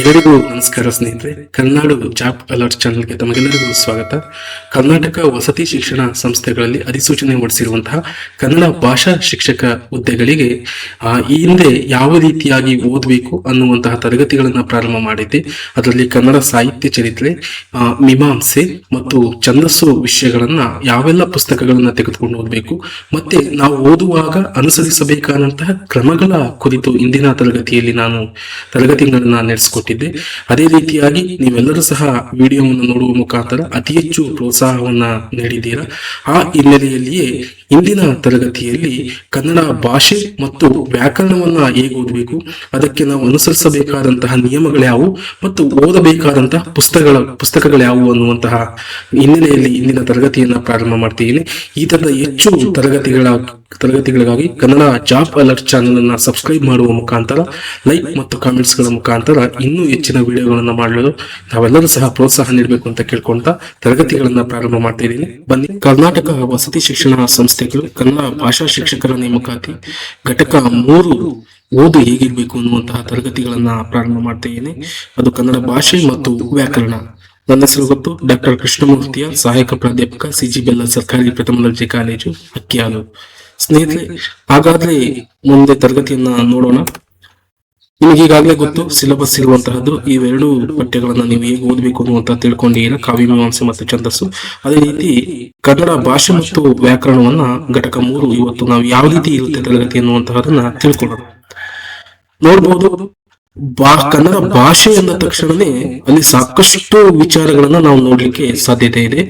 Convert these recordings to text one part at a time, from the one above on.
ಎಲ್ಲರಿಗೂ ನಮಸ್ಕಾರ ಸ್ನೇಹಿತರೆ. ಕರ್ನಾಡು ಜಾಬ್ ಅಲರ್ಟ್ ಚಾನೆಲ್ಗೆ ತಮಗೆಲ್ಲರಿಗೂ ಸ್ವಾಗತ. ಕರ್ನಾಟಕ ವಸತಿ ಶಿಕ್ಷಣ ಸಂಸ್ಥೆಗಳಲ್ಲಿ ಅಧಿಸೂಚನೆ ಹೊರಡಿಸಿರುವಂತಹ ಕನ್ನಡ ಭಾಷಾ ಶಿಕ್ಷಕ ಹುದ್ದೆಗಳಿಗೆ ಈ ಹಿಂದೆ ಯಾವ ರೀತಿಯಾಗಿ ಓದಬೇಕು ಅನ್ನುವಂತಹ ತರಗತಿಗಳನ್ನ ಪ್ರಾರಂಭ ಮಾಡಿದ್ದೆ. ಅದರಲ್ಲಿ ಕನ್ನಡ ಸಾಹಿತ್ಯ ಚರಿತ್ರೆ, ಮೀಮಾಂಸೆ ಮತ್ತು ಛಂದಸ್ಸು ವಿಷಯಗಳನ್ನ ಯಾವೆಲ್ಲ ಪುಸ್ತಕಗಳನ್ನ ತೆಗೆದುಕೊಂಡು ಓದಬೇಕು, ಮತ್ತೆ ನಾವು ಓದುವಾಗ ಅನುಸರಿಸಬೇಕಾದಂತಹ ಕ್ರಮಗಳ ಕುರಿತು ಇಂದಿನ ತರಗತಿಯಲ್ಲಿ ನಾನು ತರಗತಿಗಳನ್ನ ನಡೆಸಿಕೊಟ್ಟಿದ್ದೆ. ಅದೇ ರೀತಿಯಾಗಿ ನೀವೆಲ್ಲರೂ ಸಹ ವಿಡಿಯೋವನ್ನು ನೋಡುವ ಮುಖಾಂತರ ಅತಿ ಹೆಚ್ಚು ಪ್ರೋತ್ಸಾಹವನ್ನ ನೀಡಿದ್ದೀರಾ. ಆ ಹಿನ್ನೆಲೆಯಲ್ಲಿಯೇ ಇಂದಿನ ತರಗತಿಯಲ್ಲಿ ಕನ್ನಡ ಭಾಷೆ ಮತ್ತು ವ್ಯಾಕರಣವನ್ನ ಹೇಗೆ ಓದಬೇಕು, ಅದಕ್ಕೆ ನಾವು ಅನುಸರಿಸಬೇಕಾದಂತಹ ನಿಯಮಗಳು ಯಾವುವು ಮತ್ತು ಓದಬೇಕಾದಂತಹ ಪುಸ್ತಕಗಳು ಯಾವುವು ಅನ್ನುವಂತಹ ಹಿನ್ನೆಲೆಯಲ್ಲಿ ಇಂದಿನ ತರಗತಿಯನ್ನ ಪ್ರಾರಂಭ ಮಾಡ್ತಿದ್ದೀನಿ. ಈ ತರದ ಹೆಚ್ಚು ತರಗತಿಗಳಿಗಾಗಿ ಕನ್ನಡ ಜಾಬ್ ಅಲರ್ಟ್ ಚಾನೆಲ್ ಅನ್ನ ಸಬ್ಸ್ಕ್ರೈಬ್ ಮಾಡುವ ಮುಖಾಂತರ, ಲೈಕ್ ಮತ್ತು ಕಾಮೆಂಟ್ಸ್ ಗಳ ಮುಖಾಂತರ ಇನ್ನೂ ಹೆಚ್ಚಿನ ವಿಡಿಯೋಗಳನ್ನ ಮಾಡಲು ನಾವೆಲ್ಲರೂ ಸಹ ಪ್ರೋತ್ಸಾಹ ನೀಡಬೇಕು ಅಂತ ಕೇಳ್ಕೊಂತ ತರಗತಿಗಳನ್ನ ಪ್ರಾರಂಭ ಮಾಡ್ತಾ ಇದ್ದೀನಿ. ಬನ್ನಿ. ಕರ್ನಾಟಕ ವಸತಿ ಶಿಕ್ಷಣ ಸಂಸ್ಥೆಗಳು ಕನ್ನಡ ಭಾಷಾ ಶಿಕ್ಷಕರ ನೇಮಕಾತಿ ಘಟಕ 3 ಓದು ಹೇಗಿರ್ಬೇಕು ಅನ್ನುವಂತಹ ತರಗತಿಗಳನ್ನ ಪ್ರಾರಂಭ ಮಾಡ್ತಾ ಇದ್ದೀನಿ. ಅದು ಕನ್ನಡ ಭಾಷೆ ಮತ್ತು ವ್ಯಾಕರಣ. ನನ್ನ ಹೆಸರು ಗೊತ್ತು, ಡಾಕ್ಟರ್ ಕೃಷ್ಣಮೂರ್ತಿಯ, ಸಹಾಯಕ ಪ್ರಾಧ್ಯಾಪಕ, ಸಿಜಿ ಬೆಲ್ಲ ಸರ್ಕಾರಿ ಪ್ರಥಮ ದರ್ಜೆ ಕಾಲೇಜು, ಅಕ್ಕಿಯಾಲು. ಸ್ನೇಹಿತರೆ, ಹಾಗಾದ್ರೆ ಮುಂದೆ ತರಗತಿಯನ್ನ ನೋಡೋಣ. ನಿಮಗೆ ಈಗಾಗಲೇ ಗೊತ್ತು, ಸಿಲೆಬಸ್ ಇರುವಂತಹದ್ದು ಇವೆರಡು ಪಠ್ಯಗಳನ್ನ ನೀವು ಹೇಗೆ ಓದಬೇಕು ಅನ್ನುವಂತ ತಿಳ್ಕೊಂಡಿದ್ದೀರಾ, ಕಾವ್ಯ ಮೀಮಾಂಸೆ ಮತ್ತು ಛಂದಸ್ಸು. ಅದೇ ರೀತಿ ಕನ್ನಡ ಭಾಷೆ ಮತ್ತು ವ್ಯಾಕರಣವನ್ನ ಘಟಕ 3 ಇವತ್ತು ನಾವು ಯಾವ ರೀತಿ ಇರುತ್ತೆ ತರಗತಿ ಅನ್ನುವಂತಹದನ್ನ ತಿಳ್ಕೊಳ್ಳೋಣ. ನೋಡ್ಬೋದು, ಕನ್ನಡ ಭಾಷೆ ಎಂದ ತಕ್ಷಣನೇ ಅಲ್ಲಿ ಸಾಕಷ್ಟು ವಿಚಾರಗಳನ್ನ ನಾವು ನೋಡ್ಲಿಕ್ಕೆ ಸಾಧ್ಯತೆ ಇದೆ.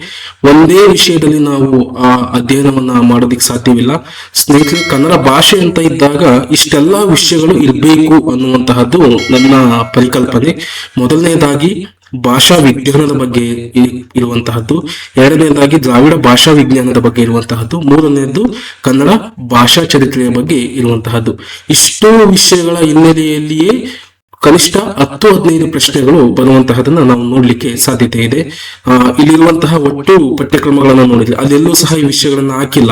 ಒಂದೇ ವಿಷಯದಲ್ಲಿ ನಾವು ಆ ಅಧ್ಯಯನವನ್ನ ಮಾಡೋದಿಕ್ ಸಾಧ್ಯವಿಲ್ಲ ಸ್ನೇಹಿತರೆ. ಕನ್ನಡ ಭಾಷೆ ಅಂತ ಇದ್ದಾಗ ಇಷ್ಟೆಲ್ಲಾ ವಿಷಯಗಳು ಇರಬೇಕು ಅನ್ನುವಂತಹದ್ದು ನನ್ನ ಪರಿಕಲ್ಪನೆ. ಮೊದಲನೇದಾಗಿ ಭಾಷಾ ವಿಜ್ಞಾನದ ಬಗ್ಗೆ ಇರುವಂತಹದ್ದು, ಎರಡನೇದಾಗಿ ದ್ರಾವಿಡ ಭಾಷಾ ವಿಜ್ಞಾನದ ಬಗ್ಗೆ ಇರುವಂತಹದ್ದು, ಮೂರನೇದು ಕನ್ನಡ ಭಾಷಾ ಚರಿತ್ರೆಯ ಬಗ್ಗೆ ಇರುವಂತಹದ್ದು. ಇಷ್ಟೋ ವಿಷಯಗಳ ಹಿನ್ನೆಲೆಯಲ್ಲಿಯೇ ಕನಿಷ್ಠ 10-15 ಪ್ರಶ್ನೆಗಳು ಬರುವಂತಹದನ್ನ ನಾವು ನೋಡ್ಲಿಕ್ಕೆ ಸಾಧ್ಯತೆ ಇದೆ. ಇಲ್ಲಿರುವಂತಹ ಒಟ್ಟು ಪಠ್ಯಕ್ರಮಗಳನ್ನ ನೋಡಿದ್ರೆ ಅಲ್ಲೆಲ್ಲೂ ಸಹ ಈ ವಿಷಯಗಳನ್ನ ಹಾಕಿಲ್ಲ.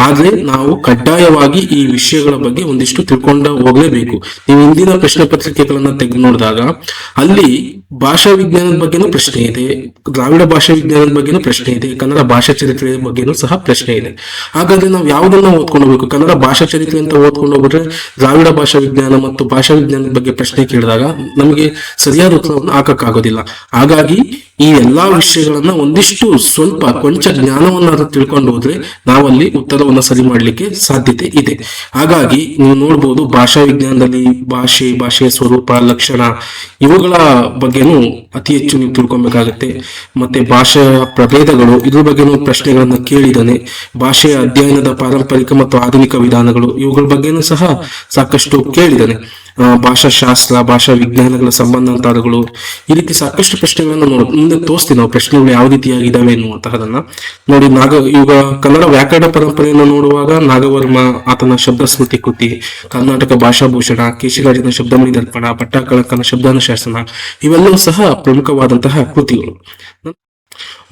ಆದ್ರೆ ನಾವು ಕಡ್ಡಾಯವಾಗಿ ಈ ವಿಷಯಗಳ ಬಗ್ಗೆ ಒಂದಿಷ್ಟು ತಿಳ್ಕೊಂಡ ಹೋಗ್ಲೇಬೇಕು. ನೀವು ಹಿಂದಿನ ಪ್ರಶ್ನೆ ಪತ್ರಿಕೆಗಳನ್ನ ತೆಗೆದು ನೋಡಿದಾಗ ಅಲ್ಲಿ ಭಾಷಾ ವಿಜ್ಞಾನದ ಬಗ್ಗೆನೂ ಪ್ರಶ್ನೆ ಇದೆ, ದ್ರಾವಿಡ ಭಾಷಾ ವಿಜ್ಞಾನದ ಬಗ್ಗೆನೂ ಪ್ರಶ್ನೆ ಇದೆ, ಕನ್ನಡ ಭಾಷಾ ಚರಿತ್ರೆಯ ಬಗ್ಗೆನೂ ಸಹ ಪ್ರಶ್ನೆ ಇದೆ. ಹಾಗಾದ್ರೆ ನಾವು ಯಾವುದನ್ನ ಓದ್ಕೊಂಡು ಹೋಗ್ಬೇಕು? ಕನ್ನಡ ಭಾಷಾ ಚರಿತ್ರೆ ಅಂತ ಓದ್ಕೊಂಡು ಹೋಗ್ಬಿಟ್ರೆ ದ್ರಾವಿಡ ಭಾಷಾ ವಿಜ್ಞಾನ ಮತ್ತು ಭಾಷಾ ವಿಜ್ಞಾನದ ಬಗ್ಗೆ ಪ್ರಶ್ನೆ ಕೇಳಿದಾಗ ನಮಗೆ ಸರಿಯಾದ ಉತ್ತರವನ್ನು ಹಾಕಕ್ಕಾಗೋದಿಲ್ಲ. ಹಾಗಾಗಿ ಈ ಎಲ್ಲಾ ವಿಷಯಗಳನ್ನ ಒಂದಿಷ್ಟು ಸ್ವಲ್ಪ ಕೊಂಚ ಜ್ಞಾನವನ್ನ ತಿಳ್ಕೊಂಡು ಹೋದ್ರೆ ನಾವಲ್ಲಿ ಉತ್ತರವನ್ನ ಸರಿ ಮಾಡ್ಲಿಕ್ಕೆ ಸಾಧ್ಯತೆ ಇದೆ. ಹಾಗಾಗಿ ನೀವು ನೋಡ್ಬೋದು, ಭಾಷಾ ವಿಜ್ಞಾನದಲ್ಲಿ ಭಾಷೆಯ ಸ್ವರೂಪ, ಲಕ್ಷಣ ಇವುಗಳ ಬಗ್ಗೆನೂ ಅತಿ ಹೆಚ್ಚು ನೀವು ತಿಳ್ಕೊಬೇಕಾಗತ್ತೆ. ಮತ್ತೆ ಭಾಷೆಯ ಪ್ರಭೇದಗಳು, ಇದ್ರ ಬಗ್ಗೆನೂ ಪ್ರಶ್ನೆಗಳನ್ನ ಕೇಳಿದಾನೆ. ಭಾಷೆಯ ಅಧ್ಯಯನದ ಪಾರಂಪರಿಕ ಮತ್ತು ಆಧುನಿಕ ವಿಧಾನಗಳು ಇವುಗಳ ಬಗ್ಗೆನೂ ಸಹ ಸಾಕಷ್ಟು ಕೇಳಿದಾನೆ. ಭಾಷಾಶಾಸ್ತ್ರ, ಭಾಷಾ ವಿಜ್ಞಾನಗಳ ಸಂಬಂಧಾಂತರಗಳು, ಈ ರೀತಿ ಸಾಕಷ್ಟು ಪ್ರಶ್ನೆಗಳನ್ನ ಮುಂದೆ ತೋರಿಸ್ತೀವಿ ನಾವು, ಪ್ರಶ್ನೆಗಳು ಯಾವ ರೀತಿಯಾಗಿದ್ದಾವೆ ಎನ್ನುವಂತಹದನ್ನ ನೋಡಿ. ಈಗ ಕನ್ನಡ ವ್ಯಾಕರಣ ಪರಂಪರೆಯನ್ನು ನೋಡುವಾಗ ನಾಗವರ್ಮ ಆತನ ಶಬ್ದ ಸ್ಮೃತಿ ಕೃತಿ, ಕರ್ನಾಟಕ ಭಾಷಾಭೂಷಣ, ಕೇಶಿರಾಜನ ಶಬ್ದಮಣಿ ದರ್ಪಣ, ಭಟ್ಟಾಕಳಕನ ಶಬ್ದಾನುಶಾಸನ ಇವೆಲ್ಲವೂ ಸಹ ಪ್ರಮುಖವಾದಂತಹ ಕೃತಿಗಳು.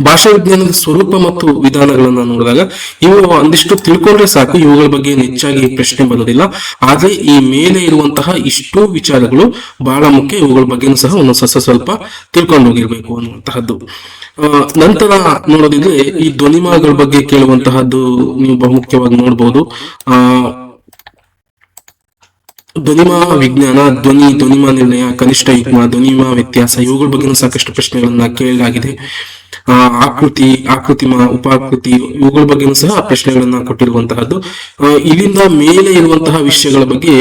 ಭಾಷಾ ವಿಜ್ಞಾನದ ಸ್ವರೂಪ ಮತ್ತು ವಿಧಾನಗಳನ್ನ ನೋಡಿದಾಗ ಇವು ಒಂದಿಷ್ಟು ತಿಳ್ಕೊಂಡ್ರೆ ಸಾಕು, ಇವುಗಳ ಬಗ್ಗೆ ಹೆಚ್ಚಾಗಿ ಪ್ರಶ್ನೆ ಬರೋದಿಲ್ಲ. ಆದ್ರೆ ಈ ಮೇಲೆ ಇರುವಂತಹ ಇಷ್ಟು ವಿಚಾರಗಳು ಬಹಳ ಮುಖ್ಯ. ಇವುಗಳ ಬಗ್ಗೆನೂ ಸಹ ಒಂದು ಸ್ವಲ್ಪ ತಿಳ್ಕೊಂಡು ಹೋಗಿರ್ಬೇಕು ಅನ್ನುವಂತಹದ್ದು. ನಂತರ ನೋಡೋದಿದ್ರೆ ಈ ಧ್ವನಿಮಾಗಳ ಬಗ್ಗೆ ಕೇಳುವಂತಹದ್ದು ನೀವು ಬಹುಮುಖ್ಯವಾಗಿ ನೋಡ್ಬೋದು. ಧ್ವನಿಮಾ ವಿಜ್ಞಾನ, ಧ್ವನಿಮಾ ನಿರ್ಣಯ, ಕನಿಷ್ಠ ಯುಗ್ಮ, ಧ್ವನಿಮಾ ವ್ಯತ್ಯಾಸ ಇವುಗಳ ಬಗ್ಗೆನೂ ಸಾಕಷ್ಟು ಪ್ರಶ್ನೆಗಳನ್ನ ಕೇಳಲಾಗಿದೆ. ಆಕೃತಿಮ, ಉಪಾಕೃತಿ ಇವುಗಳ ಬಗ್ಗೆನೂ ಸಹ ಪ್ರಶ್ನೆಗಳನ್ನ ಕೊಟ್ಟಿರುವಂತಹದ್ದು. ಇಲ್ಲಿಂದ ಮೇಲೆ ಇರುವಂತಹ ವಿಷಯಗಳ ಬಗ್ಗೆ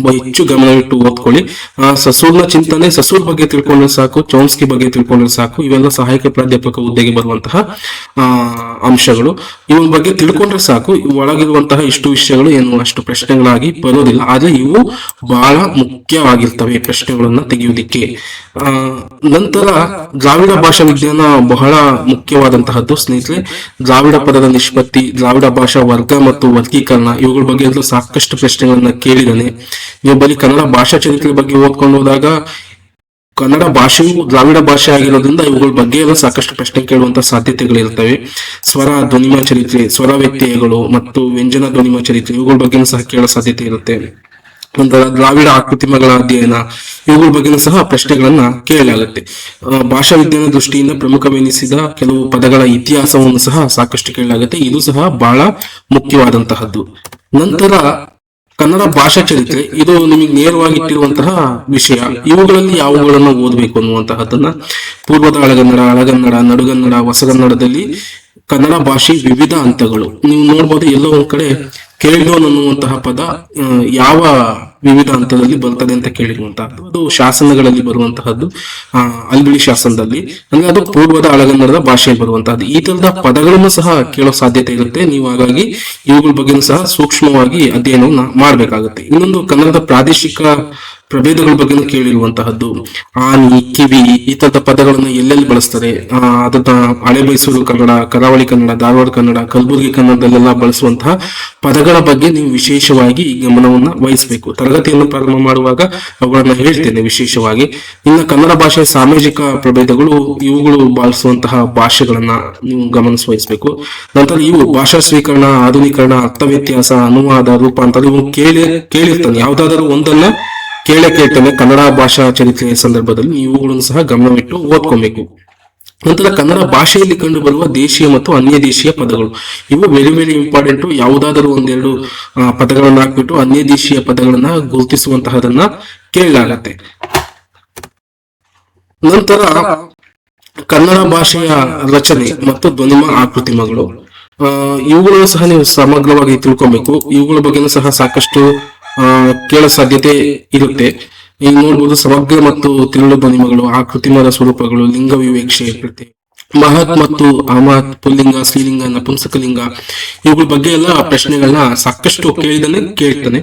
ಹೆಚ್ಚು ಗಮನವಿಟ್ಟು ಓದ್ಕೊಳ್ಳಿ. ಸಸೂರ್ನ ಚಿಂತನೆ, ಸಸೂರ್ ಬಗ್ಗೆ ತಿಳ್ಕೊಂಡ್ರೆ ಸಾಕು, ಚೌಮ್ಸ್ಕಿ ಬಗ್ಗೆ ತಿಳ್ಕೊಂಡ್ರೆ ಸಾಕು. ಇವೆಲ್ಲ ಸಹಾಯಕ ಪ್ರಾಧ್ಯಾಪಕ ಹುದ್ದೆಗೆ ಬರುವಂತಹ ಅಂಶಗಳು. ಇವನ ಬಗ್ಗೆ ತಿಳ್ಕೊಂಡ್ರೆ ಸಾಕು. ಒಳಗಿರುವಂತಹ ಇಷ್ಟು ವಿಷಯಗಳು ಏನು ಅಷ್ಟು ಪ್ರಶ್ನೆಗಳಾಗಿ ಬರೋದಿಲ್ಲ. ಆದ್ರೆ ಇವು ಬಹಳ ಮುಖ್ಯವಾಗಿರ್ತವೆ ಪ್ರಶ್ನೆಗಳನ್ನ ತೆಗೆಯುವುದಕ್ಕೆ. ನಂತರ ದ್ರಾವಿಡ ಭಾಷಾ ವಿಜ್ಞಾನ ಬಹಳ ಮುಖ್ಯವಾದಂತಹದ್ದು ಸ್ನೇಹಿತರೆ. ದ್ರಾವಿಡ ಪದದ ನಿಷ್ಪತ್ತಿ, ದ್ರಾವಿಡ ಭಾಷಾ ವರ್ಗ ಮತ್ತು ವರ್ಗೀಕರಣ ಇವುಗಳ ಬಗ್ಗೆ ಸಾಕಷ್ಟು ಪ್ರಶ್ನೆಗಳನ್ನ ಕೇಳಿದಾನೆ. ನೀವು ಬರೀ ಕನ್ನಡ ಭಾಷಾ ಚರಿತ್ರೆ ಬಗ್ಗೆ ಓದ್ಕೊಂಡು ಹೋದಾಗ ಕನ್ನಡ ಭಾಷೆಯು ದ್ರಾವಿಡ ಭಾಷೆ ಆಗಿರೋದ್ರಿಂದ ಇವುಗಳ ಬಗ್ಗೆ ಎಲ್ಲ ಸಾಕಷ್ಟು ಪ್ರಶ್ನೆ ಕೇಳುವಂತ ಸಾಧ್ಯತೆಗಳಿರ್ತವೆ. ಸ್ವರ ಧ್ವನಿಮಾ ಚರಿತ್ರೆ, ಸ್ವರ ವ್ಯತ್ಯಯಗಳು ಮತ್ತು ವ್ಯಂಜನ ಧ್ವನಿಮಾ ಚರಿತ್ರೆ ಇವುಗಳ ಬಗ್ಗೆ ಸಹ ಕೇಳೋ ಸಾಧ್ಯತೆ ಇರುತ್ತೆ. ನಂತರ ದ್ರಾವಿಡ ಆಕೃತಿಮಗಳ ಅಧ್ಯಯನ, ಇವುಗಳ ಬಗ್ಗೆನೂ ಸಹ ಪ್ರಶ್ನೆಗಳನ್ನ ಕೇಳಲಾಗುತ್ತೆ. ಭಾಷಾ ವಿಜ್ಞಾನ ದೃಷ್ಟಿಯಿಂದ ಪ್ರಮುಖವೆನಿಸಿದ ಕೆಲವು ಪದಗಳ ಇತಿಹಾಸವನ್ನು ಸಹ ಸಾಕಷ್ಟು ಕೇಳಲಾಗುತ್ತೆ. ಇದು ಸಹ ಬಹಳ ಮುಖ್ಯವಾದಂತಹದ್ದು. ನಂತರ ಕನ್ನಡ ಭಾಷಾ ಚರಿತ್ರೆ, ಇದು ನಿಮಗೆ ನೇರವಾಗಿ ಇಟ್ಟಿರುವಂತಹ ವಿಷಯ. ಇವುಗಳಲ್ಲಿ ಯಾವುಗಳನ್ನು ಓದಬೇಕು ಅನ್ನುವಂತಹದ್ದನ್ನ ಪೂರ್ವದ ಹಳಗನ್ನಡ, ನಡುಗನ್ನಡ, ಹೊಸಗನ್ನಡದಲ್ಲಿ ಕನ್ನಡ ಭಾಷೆ ವಿವಿಧ ಹಂತಗಳು ನೀವು ನೋಡ್ಬೋದು. ಎಲ್ಲೋ ಒಂದ್ ಕಡೆ ಕೇಳಿದೋನ್ ಅನ್ನುವಂತಹ ಪದ ಯಾವ ವಿವಿಧ ಹಂತದಲ್ಲಿ ಬರ್ತದೆ ಅಂತ ಕೇಳಿರುವಂತಹದ್ದು, ಅದು ಶಾಸನಗಳಲ್ಲಿ ಬರುವಂತಹದ್ದು. ಅಲ್ಬಿಳಿ ಶಾಸನದಲ್ಲಿ ಅಂದ್ರೆ ಅದು ಪೂರ್ವದ ಹಳಗನ್ನಡದ ಭಾಷೆಯಲ್ಲಿ ಬರುವಂತಹದ್ದು. ಈ ತರದ ಪದಗಳನ್ನು ಸಹ ಕೇಳೋ ಸಾಧ್ಯತೆ ಇರುತ್ತೆ. ನೀವು ಹಾಗಾಗಿ ಇವುಗಳ ಬಗ್ಗೆ ಸಹ ಸೂಕ್ಷ್ಮವಾಗಿ ಅಧ್ಯಯನವನ್ನ ಮಾಡಬೇಕಾಗುತ್ತೆ. ಇನ್ನೊಂದು, ಕನ್ನಡದ ಪ್ರಾದೇಶಿಕ ಪ್ರಭೇದಗಳ ಬಗ್ಗೆ ಕೇಳಿರುವಂತಹದ್ದು. ಆನಿ, ಕಿವಿ, ಈ ತರದ ಪದಗಳನ್ನು ಎಲ್ಲೆಲ್ಲಿ ಬಳಸ್ತಾರೆ, ಅದನ್ನ ಹಳೆ ಮೈಸೂರು ಕನ್ನಡ, ಕರಾವಳಿ ಕನ್ನಡ, ಧಾರವಾಡ ಕನ್ನಡ, ಕಲಬುರಗಿ ಕನ್ನಡದಲ್ಲೆಲ್ಲ ಬಳಸುವಂತಹ ಪದಗಳ ಬಗ್ಗೆ ನೀವು ವಿಶೇಷವಾಗಿ ಗಮನವನ್ನ ವಹಿಸಬೇಕು. ತರಗತಿಯನ್ನು ಪ್ರಾರಂಭ ಮಾಡುವಾಗ ಅವುಗಳನ್ನ ಹೇಳ್ತೇನೆ ವಿಶೇಷವಾಗಿ. ಇನ್ನು ಕನ್ನಡ ಭಾಷೆಯ ಸಾಮಾಜಿಕ ಪ್ರಭೇದಗಳು, ಇವುಗಳು ಬಳಸುವಂತಹ ಭಾಷೆಗಳನ್ನ ನೀವು ಗಮನಿಸಬೇಕು. ನಂತರ ಇವು ಭಾಷಾ ಸ್ವೀಕರಣ, ಆಧುನೀಕರಣ, ಅರ್ಥ ವ್ಯತ್ಯಾಸ, ಅನುವಾದ, ರೂಪಾಂತರ, ಇವು ಕೇಳಿರ್ತಾನೆ. ಯಾವ್ದಾದ್ರು ಒಂದನ್ನ ಕೇಳ್ತಾನೆ ಕನ್ನಡ ಭಾಷಾ ಚರಿತ್ರೆಯ ಸಂದರ್ಭದಲ್ಲಿ. ಇವುಗಳನ್ನು ಸಹ ಗಮನವಿಟ್ಟು ಓದ್ಕೊಬೇಕು. ನಂತರ ಕನ್ನಡ ಭಾಷೆಯಲ್ಲಿ ಕಂಡು ಬರುವ ದೇಶೀಯ ಮತ್ತು ಅನ್ಯ ದೇಶೀಯ ಪದಗಳು, ಇವು ವೆರಿ ವೆರಿ ಇಂಪಾರ್ಟೆಂಟ್. ಯಾವುದಾದರೂ ಒಂದೆರಡು ಪದಗಳನ್ನ ಹಾಕ್ಬಿಟ್ಟು ಅನ್ಯ ದೇಶೀಯ ಪದಗಳನ್ನ ಗುರುತಿಸುವಂತಹದನ್ನ ಕೇಳಲಾಗತ್ತೆ. ನಂತರ ಕನ್ನಡ ಭಾಷೆಯ ರಚನೆ ಮತ್ತು ಧ್ವನಿಮ ಆಕೃತಿಮಗಳು, ಇವುಗಳನ್ನು ಸಹ ನೀವು ಸಮಗ್ರವಾಗಿ ತಿಳ್ಕೊಬೇಕು. ಇವುಗಳ ಬಗ್ಗೆನೂ ಸಹ ಸಾಕಷ್ಟು ಕೇಳೋ ಸಾಧ್ಯತೆ ಇರುತ್ತೆ. ಈಗ ನೋಡ್ಬೋದು, ಸಮಗ್ರ ಮತ್ತು ತಿರುಳು ಧ್ವನಿಮಗಳು, ಆಕೃತಿಮದ ಸ್ವರೂಪಗಳು, ಲಿಂಗ ವಿವೇಕ್ಷೆ, ಮಹತ್ ಮತ್ತು ಅಮಹತ್, ಪುಲ್ಲಿಂಗ, ಸ್ತ್ರೀಲಿಂಗ, ನಪುಂಸಕಲಿಂಗ, ಇವುಗಳ ಬಗ್ಗೆ ಎಲ್ಲ ಪ್ರಶ್ನೆಗಳನ್ನ ಸಾಕಷ್ಟು ಕೇಳ್ತಾನೆ.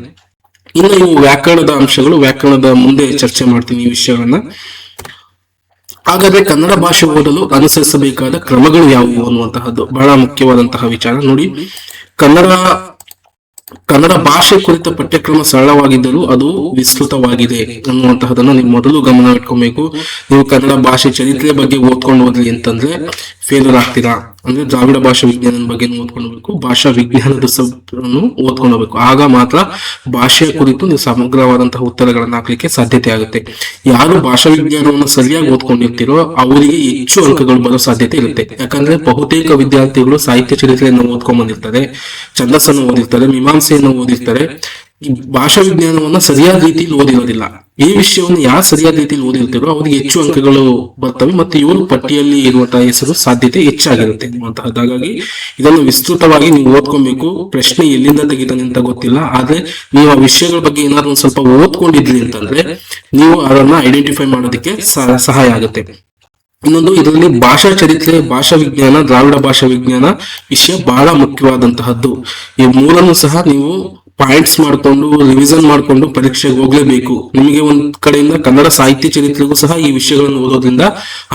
ಇನ್ನು ಇವು ವ್ಯಾಕರಣದ ಅಂಶಗಳು, ವ್ಯಾಕರಣದ ಮುಂದೆ ಚರ್ಚೆ ಮಾಡ್ತೀನಿ ಈ ವಿಷಯಗಳನ್ನ. ಹಾಗಾದ್ರೆ ಕನ್ನಡ ಭಾಷೆ ಓದಲು ಅನುಸರಿಸಬೇಕಾದ ಕ್ರಮಗಳು ಯಾವುವು ಅನ್ನುವಂತಹದ್ದು ಬಹಳ ಮುಖ್ಯವಾದಂತಹ ವಿಚಾರ. ನೋಡಿ, ಕನ್ನಡ ಭಾಷೆ ಕುರಿತ ಪಠ್ಯಕ್ರಮ ಸರಳವಾಗಿದ್ದರೂ ಅದು ವಿಸ್ತೃತವಾಗಿದೆ ಅನ್ನುವಂತಹದನ್ನ ನೀವು ಮೊದಲು ಗಮನ ಇಟ್ಕೊಬೇಕು. ನೀವು ಕನ್ನಡ ಭಾಷೆ ಚರಿತ್ರೆ ಬಗ್ಗೆ ಓದ್ಕೊಂಡು ಹೋದ್ರಿ ಅಂತಂದ್ರೆ ಫೇಲರ್ ಆಗ್ತೀರಾ. ಅಂದ್ರೆ ದ್ರಾವಿಡ ಭಾಷಾ ವಿಜ್ಞಾನದ ಬಗ್ಗೆ ಓದ್ಕೊಳ್ಬೇಕು, ಭಾಷಾ ವಿಜ್ಞಾನದ ಓದ್ಕೊಂಡು ಹೋಗ್ಬೇಕು. ಆಗ ಮಾತ್ರ ಭಾಷೆಯ ಕುರಿತು ನೀವು ಸಮಗ್ರವಾದಂತಹ ಉತ್ತರಗಳನ್ನ ಹಾಕ್ಲಿಕ್ಕೆ ಸಾಧ್ಯತೆ ಆಗುತ್ತೆ. ಯಾರು ಭಾಷಾ ವಿಜ್ಞಾನವನ್ನು ಸರಿಯಾಗಿ ಓದ್ಕೊಂಡಿರ್ತೀರೋ ಅವರಿಗೆ ಹೆಚ್ಚು ಅಂಕಗಳು ಬರೋ ಸಾಧ್ಯತೆ ಇರುತ್ತೆ. ಯಾಕಂದ್ರೆ ಬಹುತೇಕ ವಿದ್ಯಾರ್ಥಿಗಳು ಸಾಹಿತ್ಯ ಚರಿತ್ರೆಯನ್ನು ಓದ್ಕೊಂಡ್ ಬಂದಿರ್ತಾರೆ, ಛಂದಸ್ಸನ್ನು ಓದಿರ್ತಾರೆ, ಮೀಮಾಂಸೆಯನ್ನು ಓದಿರ್ತಾರೆ. ಈ ಭಾಷಾ ವಿಜ್ಞಾನವನ್ನ ಸರಿಯಾದ ರೀತಿಯಲ್ಲಿ ಓದಿರೋದಿಲ್ಲ. ಈ ವಿಷಯವನ್ನು ಯಾರು ಸರಿಯಾದ ರೀತಿಯಲ್ಲಿ ಓದಿರ್ತಾರೋ ಅವರಿಗೆ ಹೆಚ್ಚು ಅಂಕಗಳು ಬರ್ತವೆ ಮತ್ತು ಇವರು ಪಟ್ಟಿಯಲ್ಲಿ ಇರುವಂತಹ ಹೆಸರು ಸಾಧ್ಯತೆ ಹೆಚ್ಚಾಗಿರುತ್ತೆ ಅನ್ನುವಂತಹದ್ದು. ಹಾಗಾಗಿ ಇದನ್ನು ವಿಸ್ತೃತವಾಗಿ ನೀವು ಓದ್ಕೊಬೇಕು. ಪ್ರಶ್ನೆ ಎಲ್ಲಿಂದ ತೆಗಿತಾನೆ ಅಂತ ಗೊತ್ತಿಲ್ಲ, ಆದ್ರೆ ನೀವು ಆ ವಿಷಯಗಳ ಬಗ್ಗೆ ಏನಾದ್ರು ಒಂದ್ ಸ್ವಲ್ಪ ಓದ್ಕೊಂಡಿದ್ರಿ ಅಂತಂದ್ರೆ ನೀವು ಅದನ್ನ ಐಡೆಂಟಿಫೈ ಮಾಡೋದಕ್ಕೆ ಸಹಾಯ ಆಗುತ್ತೆ. ಇನ್ನೊಂದು, ಇದರಲ್ಲಿ ಭಾಷಾ ಚರಿತ್ರೆ, ಭಾಷಾ ವಿಜ್ಞಾನ, ದ್ರಾವಿಡ ಭಾಷಾ ವಿಜ್ಞಾನ ವಿಷಯ ಬಹಳ ಮುಖ್ಯವಾದಂತಹದ್ದು. ಈ ಮೂರನ್ನು ಸಹ ನೀವು ಪಾಯಿಂಟ್ಸ್ ಮಾಡ್ಕೊಂಡು ರಿವಿಷನ್ ಮಾಡ್ಕೊಂಡು ಪರೀಕ್ಷೆಗೆ ಹೋಗ್ಲೇಬೇಕು. ನಿಮಗೆ ಒಂದ್ ಕಡೆಯಿಂದ ಕನ್ನಡ ಸಾಹಿತ್ಯ ಚರಿತ್ರೆಗೂ ಸಹ ಈ ವಿಷಯಗಳನ್ನು ಓದೋದ್ರಿಂದ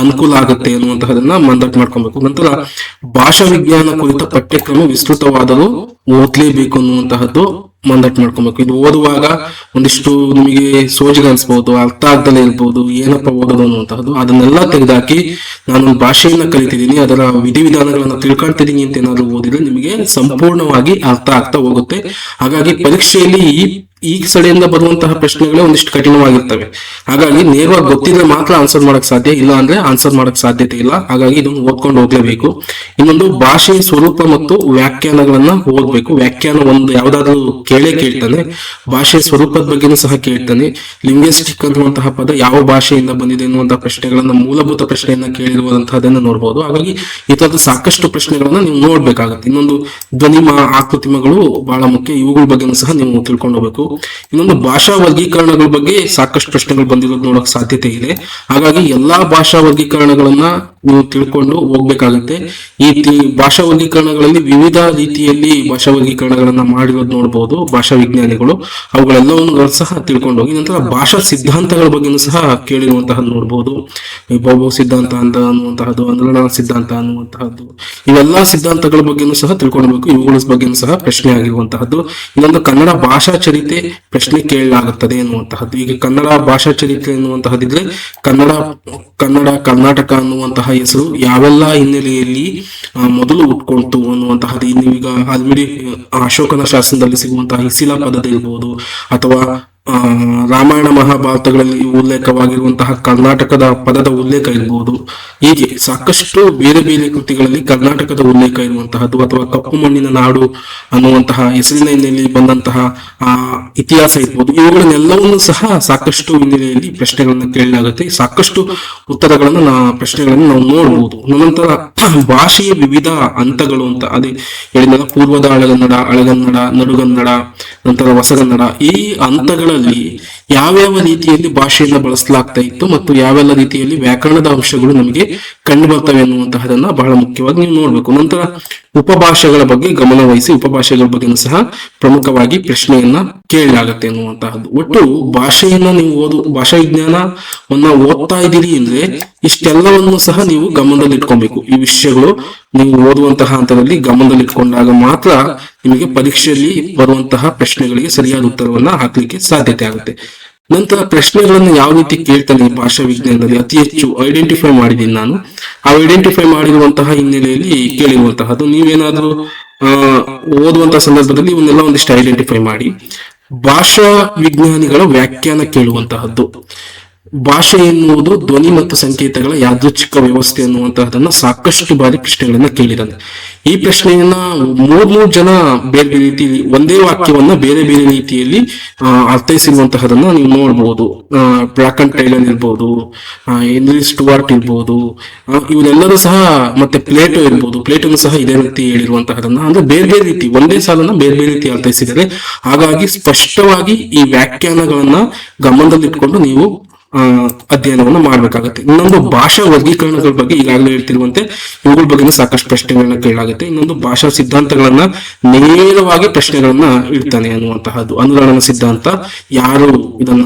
ಅನುಕೂಲ ಆಗುತ್ತೆ ಅನ್ನುವಂತಹದನ್ನ ಮಂದಟ್ ಮಾಡ್ಕೊಬೇಕು. ನಂತರ ಭಾಷಾ ವಿಜ್ಞಾನ ಕುರಿತ ಪಠ್ಯಕ್ರಮ ವಿಸ್ತೃತವಾದರೂ ಓದ್ಲೇಬೇಕು ಅನ್ನುವಂತಹದ್ದು ಮಂದಟ್ ಮಾಡ್ಕೊಬೇಕು. ಇದು ಓದುವಾಗ ಒಂದಿಷ್ಟು ನಿಮಗೆ ಸೋಜಿಗೆ ಅನ್ಸ್ಬಹುದು, ಅರ್ಥ ಆಗ್ದಲೇ ಇರ್ಬೋದು, ಏನಪ್ಪ ಓದೋದು ಅನ್ನುವಂತಹದ್ದು. ಅದನ್ನೆಲ್ಲ ತೆಗೆದಾಕಿ ನಾನು ಭಾಷೆಯನ್ನ ಕಲಿತಿದ್ದೀನಿ, ಅದರ ವಿಧಿವಿಧಾನಗಳನ್ನ ತಿಳ್ಕೊಳ್ತಿದ್ದೀನಿ ಅಂತ ಏನಾದ್ರು ಓದಿದ್ರೆ ನಿಮಗೆ ಸಂಪೂರ್ಣವಾಗಿ ಅರ್ಥ ಆಗ್ತಾ ಹೋಗುತ್ತೆ. ಹಾಗಾಗಿ ಪರೀಕ್ಷೆಯಲ್ಲಿ ಈ ಸಡೆಯಿಂದ ಬರುವಂತಹ ಪ್ರಶ್ನೆಗಳೇ ಒಂದಿಷ್ಟು ಕಠಿಣವಾಗಿರ್ತವೆ. ಹಾಗಾಗಿ ನೇರವಾಗಿ ಗೊತ್ತಿದ್ರೆ ಮಾತ್ರ ಆನ್ಸರ್ ಮಾಡಕ್ ಸಾಧ್ಯ, ಇಲ್ಲ ಅಂದ್ರೆ ಆನ್ಸರ್ ಮಾಡಕ್ ಸಾಧ್ಯತೆ ಇಲ್ಲ. ಹಾಗಾಗಿ ಇದನ್ನು ಓದ್ಕೊಂಡು ಹೋಗ್ಲೇಬೇಕು. ಇನ್ನೊಂದು, ಭಾಷೆಯ ಸ್ವರೂಪ ಮತ್ತು ವ್ಯಾಖ್ಯಾನಗಳನ್ನ ಓದ್ಬೇಕು. ವ್ಯಾಖ್ಯಾನ ಒಂದು ಯಾವ್ದಾದ್ರು ಕೇಳ್ತಾನೆ, ಭಾಷೆಯ ಸ್ವರೂಪದ ಬಗ್ಗೆನೂ ಸಹ ಕೇಳ್ತಾನೆ. ಲಿಂಗ್ವಿಸ್ಟಿಕ್ ಅನ್ನುವಂತಹ ಪದ ಯಾವ ಭಾಷೆಯಿಂದ ಬಂದಿದೆ ಅನ್ನುವಂತಹ ಪ್ರಶ್ನೆಗಳನ್ನ, ಮೂಲಭೂತ ಪ್ರಶ್ನೆಯನ್ನ ಕೇಳಿರುವಂತಹದನ್ನ ನೋಡ್ಬೋದು. ಹಾಗಾಗಿ ಈ ತರದ ಸಾಕಷ್ಟು ಪ್ರಶ್ನೆಗಳನ್ನ ನೀವು ನೋಡ್ಬೇಕಾಗತ್ತೆ. ಇನ್ನೊಂದು, ಧ್ವನಿಮ ಆಕೃತಿಮಗಳು ಬಹಳ ಮುಖ್ಯ. ಇವುಗಳ ಬಗ್ಗೆನೂ ಸಹ ನೀವು ತಿಳ್ಕೊಂಡು ಹೋಗ್ಬೇಕು. ಇನ್ನೊಂದು, ಭಾಷಾ ವರ್ಗೀಕರಣಗಳ ಬಗ್ಗೆ ಸಾಕಷ್ಟು ಪ್ರಶ್ನೆಗಳು ಬಂದಿರೋದು ನೋಡಕ್ ಸಾಧ್ಯತೆ ಇದೆ. ಹಾಗಾಗಿ ಎಲ್ಲಾ ಭಾಷಾ ವರ್ಗೀಕರಣಗಳನ್ನ ನೀವು ತಿಳ್ಕೊಂಡು ಹೋಗ್ಬೇಕಾಗತ್ತೆ. ಈ ಭಾಷಾ ವರ್ಗೀಕರಣಗಳಲ್ಲಿ ವಿವಿಧ ರೀತಿಯಲ್ಲಿ ಭಾಷಾ ವರ್ಗೀಕರಣಗಳನ್ನ ಮಾಡಿರೋದು ನೋಡಬಹುದು ಭಾಷಾ ವಿಜ್ಞಾನಿಗಳು. ಅವುಗಳೆಲ್ಲವನ್ನು ಸಹ ತಿಳ್ಕೊಂಡು ಹೋಗಿ. ನಂತರ ಭಾಷಾ ಸಿದ್ಧಾಂತಗಳ ಬಗ್ಗೆನೂ ಸಹ ಕೇಳಿರುವಂತಹದ್ದು ನೋಡಬಹುದು. ಭೌಭವ ಸಿದ್ಧಾಂತ ಅಂತ ಅನ್ನುವಂತಹದ್ದು, ಅನುರಣನ ಸಿದ್ಧಾಂತ ಅನ್ನುವಂತಹದ್ದು, ಇವೆಲ್ಲಾ ಸಿದ್ಧಾಂತಗಳ ಬಗ್ಗೆನೂ ಸಹ ತಿಳ್ಕೊಳ್ಬೇಕು. ಇವುಗಳ ಬಗ್ಗೆನೂ ಸಹ ಪ್ರಶ್ನೆ ಆಗಿರುವಂತಹದ್ದು. ಇನ್ನೊಂದು, ಕನ್ನಡ ಭಾಷಾ ಚರಿತ್ರೆ ಪ್ರಶ್ನೆ ಕೇಳಲಾಗುತ್ತದೆ ಎನ್ನುವಂತಹದ್ದು. ಈಗ ಕನ್ನಡ ಭಾಷಾ ಚರಿತ್ರೆ ಎನ್ನುವಂತಹದ್ದಿದ್ರೆ ಕರ್ನಾಟಕ ಅನ್ನುವಂತಹ ಹೆಸರು ಯಾವೆಲ್ಲ ಹಿನ್ನೆಲೆಯಲ್ಲಿ ಮೊದಲು ಹುಟ್ಕೊಳ್ತು ಅನ್ನುವಂತಹದ್ದು. ಈಗ ಅಲ್ಮಿಡಿ ಅಶೋಕನ ಶಾಸನದಲ್ಲಿ ಸಿಗುವಂತಹ ಇಸಿಲಾ ಪದ್ಧತಿ ಇರ್ಬೋದು, ಅಥವಾ ರಾಮಾಯಣ ಮಹಾಭಾರತಗಳಲ್ಲಿ ಉಲ್ಲೇಖವಾಗಿರುವಂತಹ ಕರ್ನಾಟಕದ ಪದದ ಉಲ್ಲೇಖ ಇರಬಹುದು. ಹೀಗೆ ಸಾಕಷ್ಟು ಬೇರೆ ಬೇರೆ ಕೃತಿಗಳಲ್ಲಿ ಕರ್ನಾಟಕದ ಉಲ್ಲೇಖ ಇರುವಂತಹದ್ದು, ಅಥವಾ ಕಪ್ಪು ಮಣ್ಣಿನ ನಾಡು ಅನ್ನುವಂತಹ ಹೆಸರಿನ ಹಿನ್ನೆಲೆಯಲ್ಲಿ ಬಂದಂತಹ ಇತಿಹಾಸ ಇರ್ಬೋದು. ಇವುಗಳನ್ನೆಲ್ಲವನ್ನೂ ಸಹ ಸಾಕಷ್ಟು ಹಿನ್ನೆಲೆಯಲ್ಲಿ ಪ್ರಶ್ನೆಗಳನ್ನ ಕೇಳಲಾಗುತ್ತೆ. ಸಾಕಷ್ಟು ಪ್ರಶ್ನೆಗಳನ್ನು ನಾವು ನೋಡಬಹುದು. ನಂತರ ಭಾಷೆಯ ವಿವಿಧ ಹಂತಗಳು ಅಂತ ಅದೇ ಹೇಳಿದ ಪೂರ್ವದ ಹಳಗನ್ನಡ, ನಡುಗನ್ನಡ, ನಂತರ ಹೊಸಗನ್ನಡ, ಈ ಹಂತಗಳಲ್ಲಿ ಯಾವ್ಯಾವ ರೀತಿಯಲ್ಲಿ ಭಾಷೆಯನ್ನ ಬಳಸಲಾಗ್ತಾ ಇತ್ತು ಮತ್ತು ಯಾವೆಲ್ಲ ರೀತಿಯಲ್ಲಿ ವ್ಯಾಕರಣದ ಅಂಶಗಳು ನಮಗೆ ಕಂಡು ಬರ್ತವೆ ಅನ್ನುವಂತಹದನ್ನ ಬಹಳ ಮುಖ್ಯವಾಗಿ ನೀವು ನೋಡ್ಬೇಕು. ನಂತರ ಉಪಭಾಷೆಗಳ ಬಗ್ಗೆ ಗಮನ ವಹಿಸಿ ಉಪಭಾಷೆಗಳ ಬಗ್ಗೆ ಸಹ ಪ್ರಮುಖವಾಗಿ ಪ್ರಶ್ನೆಯನ್ನ ಕೇಳಲಾಗುತ್ತೆ ಅನ್ನುವಂತಹದ್ದು. ಒಟ್ಟು ಭಾಷೆಯನ್ನ ನೀವು ಭಾಷಾ ವಿಜ್ಞಾನವನ್ನ ಓದ್ತಾ ಇದ್ದೀರಿ ಅಂದ್ರೆ ಇಷ್ಟೆಲ್ಲವನ್ನು ಸಹ ನೀವು ಗಮನದಲ್ಲಿ ಇಟ್ಕೊಬೇಕು. ಈ ವಿಷಯಗಳು ನೀವು ಓದುವಂತಹ ಹಂತದಲ್ಲಿ ಗಮನದಲ್ಲಿ ಇಟ್ಕೊಂಡಾಗ ಮಾತ್ರ ನಿಮಗೆ ಪರೀಕ್ಷೆಯಲ್ಲಿ ಬರುವಂತಹ ಪ್ರಶ್ನೆಗಳಿಗೆ ಸರಿಯಾದ ಉತ್ತರವನ್ನ ಹಾಕ್ಲಿಕ್ಕೆ ಸಾಧ್ಯತೆ ಆಗುತ್ತೆ. ನಂತರ ಪ್ರಶ್ನೆಗಳನ್ನು ಯಾವ ರೀತಿ ಕೇಳ್ತಾನೆ ಭಾಷಾ ವಿಜ್ಞಾನದಲ್ಲಿ ಅತಿ ಹೆಚ್ಚು ಐಡೆಂಟಿಫೈ ಮಾಡಿದ್ದೀನಿ ನಾನು. ಆ ಐಡೆಂಟಿಫೈ ಮಾಡಿರುವಂತಹ ಹಿನ್ನೆಲೆಯಲ್ಲಿ ಕೇಳಿರುವಂತಹದ್ದು. ನೀವೇನಾದ್ರೂ ಓದುವಂತಹ ಸಂದರ್ಭದಲ್ಲಿ ಇವನ್ನೆಲ್ಲ ಒಂದಿಷ್ಟು ಐಡೆಂಟಿಫೈ ಮಾಡಿ. ಭಾಷಾ ವಿಜ್ಞಾನಿಗಳ ವ್ಯಾಖ್ಯಾನ ಕೇಳುವಂತಹದ್ದು. ಭಾಷೆ ಎನ್ನುವುದು ಧ್ವನಿ ಮತ್ತು ಸಂಕೇತಗಳ ಯಾದೃಚ್ಛಿಕ ವ್ಯವಸ್ಥೆ ಅನ್ನುವಂತಹದನ್ನ ಸಾಕಷ್ಟು ಬಾರಿ ಪ್ರಶ್ನೆಗಳನ್ನ ಕೇಳಿದ್ದಾನೆ. ಈ ಪ್ರಶ್ನೆಯನ್ನ ಮೂರ್ಮೂರು ಜನ ಬೇರೆ ಬೇರೆ ರೀತಿ ಒಂದೇ ವಾಕ್ಯವನ್ನ ಬೇರೆ ಬೇರೆ ರೀತಿಯಲ್ಲಿ ಅರ್ಥೈಸಿರುವಂತಹದನ್ನ ನೀವು ನೋಡ್ಬೋದು. ಬ್ರಾಕನ್ ಟೈಲನ್ ಇರ್ಬೋದು, ಹೆನ್ರಿ ಸ್ಟುವರ್ಟ್ ಇರ್ಬೋದು, ಇವರೆಲ್ಲರೂ ಸಹ, ಮತ್ತೆ ಪ್ಲೇಟೋ ಇರ್ಬೋದು. ಪ್ಲೇಟೋನು ಸಹ ಇದೇ ರೀತಿ ಹೇಳಿರುವಂತಹದನ್ನ, ಅಂದ್ರೆ ಬೇರೆ ಬೇರೆ ರೀತಿ ಒಂದೇ ಸಾಲನ್ನ ಬೇರೆ ಬೇರೆ ರೀತಿ ಅರ್ಥೈಸಿದ್ದಾರೆ. ಹಾಗಾಗಿ ಸ್ಪಷ್ಟವಾಗಿ ಈ ವ್ಯಾಖ್ಯಾನಗಳನ್ನ ಗಮನದಲ್ಲಿಟ್ಕೊಂಡು ನೀವು ಅಧ್ಯಯನವನ್ನು ಮಾಡಬೇಕಾಗುತ್ತೆ. ಇನ್ನೊಂದು ಭಾಷಾ ವರ್ಗೀಕರಣಗಳ ಬಗ್ಗೆ ಈಗಾಗಲೇ ಹೇಳ್ತಿರುವಂತೆ ಇವುಗಳ ಬಗ್ಗೆ ಸಾಕಷ್ಟು ಪ್ರಶ್ನೆಗಳನ್ನ ಕೇಳಲಾಗುತ್ತೆ. ಇನ್ನೊಂದು ಭಾಷಾ ಸಿದ್ಧಾಂತಗಳನ್ನ ನೇರವಾಗಿ ಪ್ರಶ್ನೆಗಳನ್ನ ಇಡ್ತಾನೆ ಅನ್ನುವಂತಹದ್ದು. ಅನುರಣನ ಸಿದ್ಧಾಂತ, ಯಾರು ಇದನ್ನ